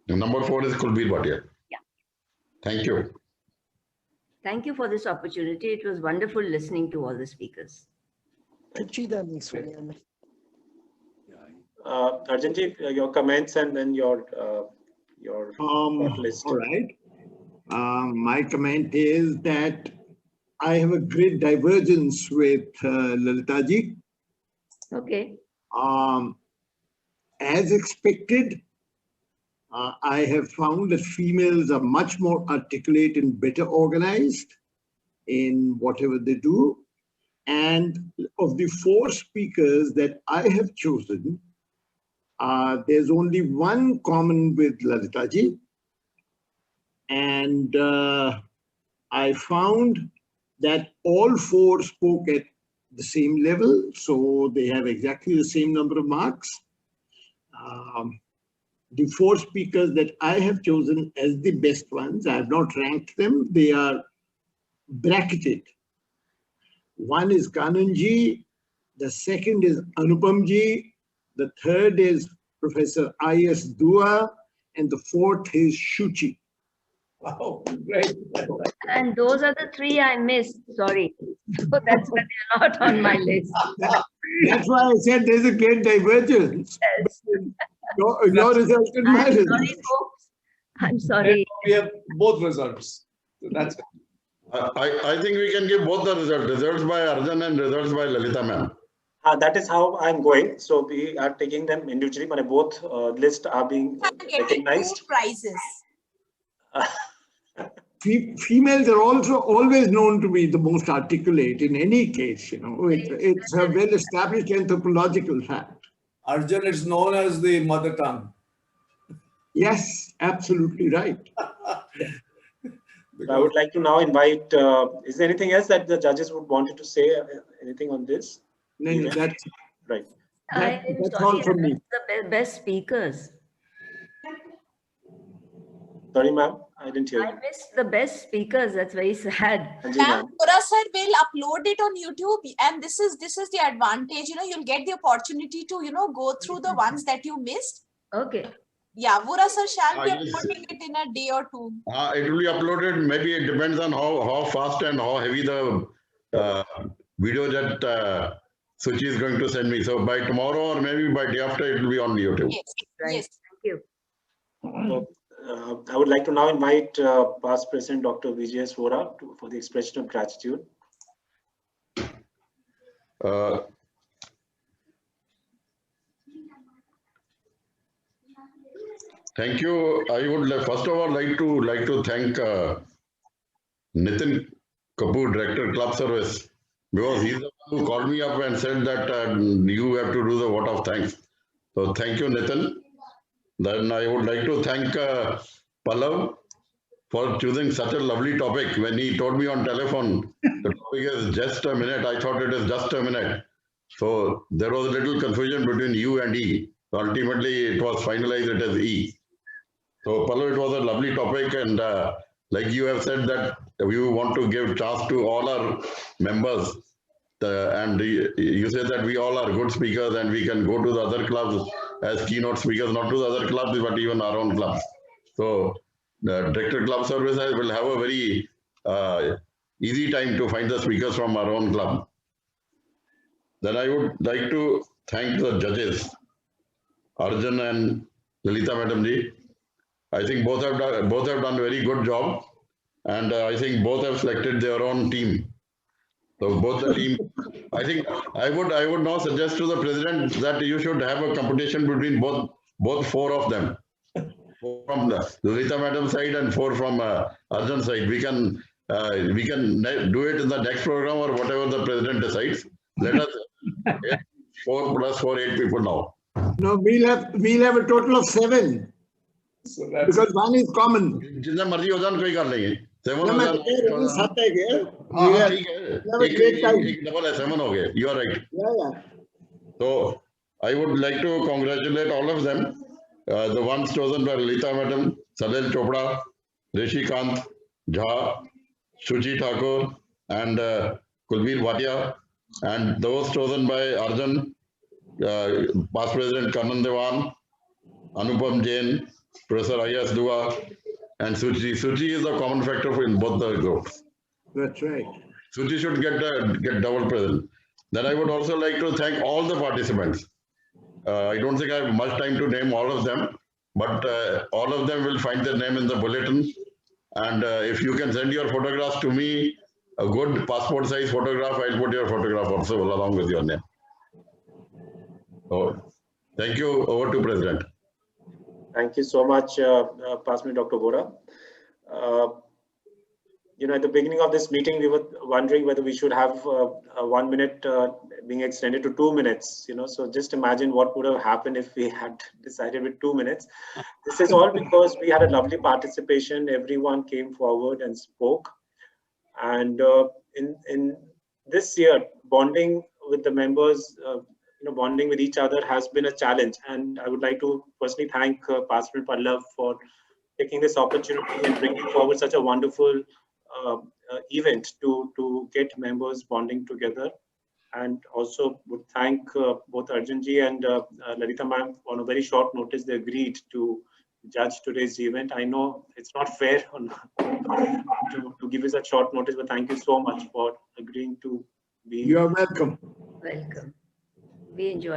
Number 4 is Kulbir Bhatia. Yeah. Thank you. Thank you for this opportunity. It was wonderful listening to all the speakers. Arjun ji, your comments and then your list. All right. My comment is that I have a great divergence with Lalita ji. Okay. As expected, I have found that females are much more articulate and better organized in whatever they do. And of the 4 speakers that I have chosen, there's only one common with Lalita ji. And I found that all 4 spoke at the same level, so they have exactly the same number of marks. The 4 speakers that I have chosen as the best ones, I have not ranked them, they are bracketed. One is Kananji, the second is Anupamji, the third is Professor I.S. Dua, and the 4th is Shuchi. Wow, great. And those are the three I missed. Sorry. So that's why they're not on my list. That's why I said there's a great divergence. Yes. Your result didn't I'm matter. sorry, folks. I'm sorry. We have both results. So that's it. I think we can give both the results by Arjun and results by Lalita ma'am. That is how I'm going. So we are taking them individually, but both lists are being recognized. Two prizes. Females are also always known to be the most articulate in any case, you know. It's a well-established anthropological fact. Arjun is known as the mother tongue. Yes, absolutely right. I would like to now invite, is there anything else that the judges would wanted to say? Anything on this? No, that's right. I'm That's sorry, all from me. the best speakers. Sorry, ma'am, I didn't hear I you. missed the best speakers. That's very sad. Ma'am, Pura sir will upload it on YouTube, and this is the advantage. You know, you'll get the opportunity to go through the ones that you missed. Okay. Yeah, Pura sir shall be Yes. uploading it in a day or two. It will be uploaded. Maybe it depends on how fast and how heavy the video that Suchi is going to send me. So by tomorrow or maybe by day after, it will be on YouTube. Yes. Right. Yes. Thank you. So, I would like to now invite past President Dr. Vijay Svora for the expression of gratitude. Thank you. I would first of all like to thank Nitin Kapoor, Director Club Service, because he's the one who called me up and said that you have to do the vote of thanks. So thank you, Nitin. Then I would like to thank Pallav for choosing such a lovely topic. When he told me on telephone, the topic is just a minute. I thought it is just a minute. So there was a little confusion between U and E. So ultimately, it was finalized it as E. So Pallav, it was a lovely topic, and like you have said that we want to give chance to all our members, and you said that we all are good speakers and we can go to the other clubs as keynote speakers, not to the other clubs, but even our own clubs. So the Director Club Service will have a very easy time to find the speakers from our own club. Then I would like to thank the judges, Arjun and Lalita Madam Ji. I think both have done a very good job, and I think both have selected their own team. So both the team, I think I would now suggest to the president that you should have a competition between both four of them, four from the Lalita Madam side and four from Arjun side. We can do it in the next program or whatever the president decides. Let us 4 + 4 8 people now. No, we'll have a total of 7. So because one is common. जितना मर्जी हो जाए कोई कर लेंगे 7 हो जाए ठीक है एक डबल है 7 हो गए you are right. So I would like to congratulate all of them, the ones chosen by Lalita Madam, Salil Chopra, Rishi Kant, Jha, Shuchi Thakur, and Kulbir Bhatia, and those chosen by Arjun, past President Kanan Devan, Anupam Jain, Professor I.S. Dua, and Suchi. Suchi is the common factor in both the groups. That's right. Suchi should get double present. Then I would also like to thank all the participants. I don't think I have much time to name all of them, but all of them will find their name in the bulletin. And if you can send your photographs to me, a good passport size photograph, I'll put your photograph also along with your name. So, thank you. Over to President. Thank you so much, past me, Dr. Vora. At the beginning of this meeting, we were wondering whether we should have 1 minute being extended to 2 minutes. So just imagine what would have happened if we had decided with 2 minutes. This is all because we had a lovely participation. Everyone came forward and spoke. And in this year, bonding with the members, bonding with each other has been a challenge. And I would like to personally thank Pastor Pallav for taking this opportunity and bringing forward such a wonderful event to get members bonding together. And also would thank both Arjun ji and Lalita ma'am. On a very short notice, they agreed to judge today's event. I know it's not fair to give you such short notice, but thank you so much for agreeing to be. You are welcome. Welcome. We enjoy.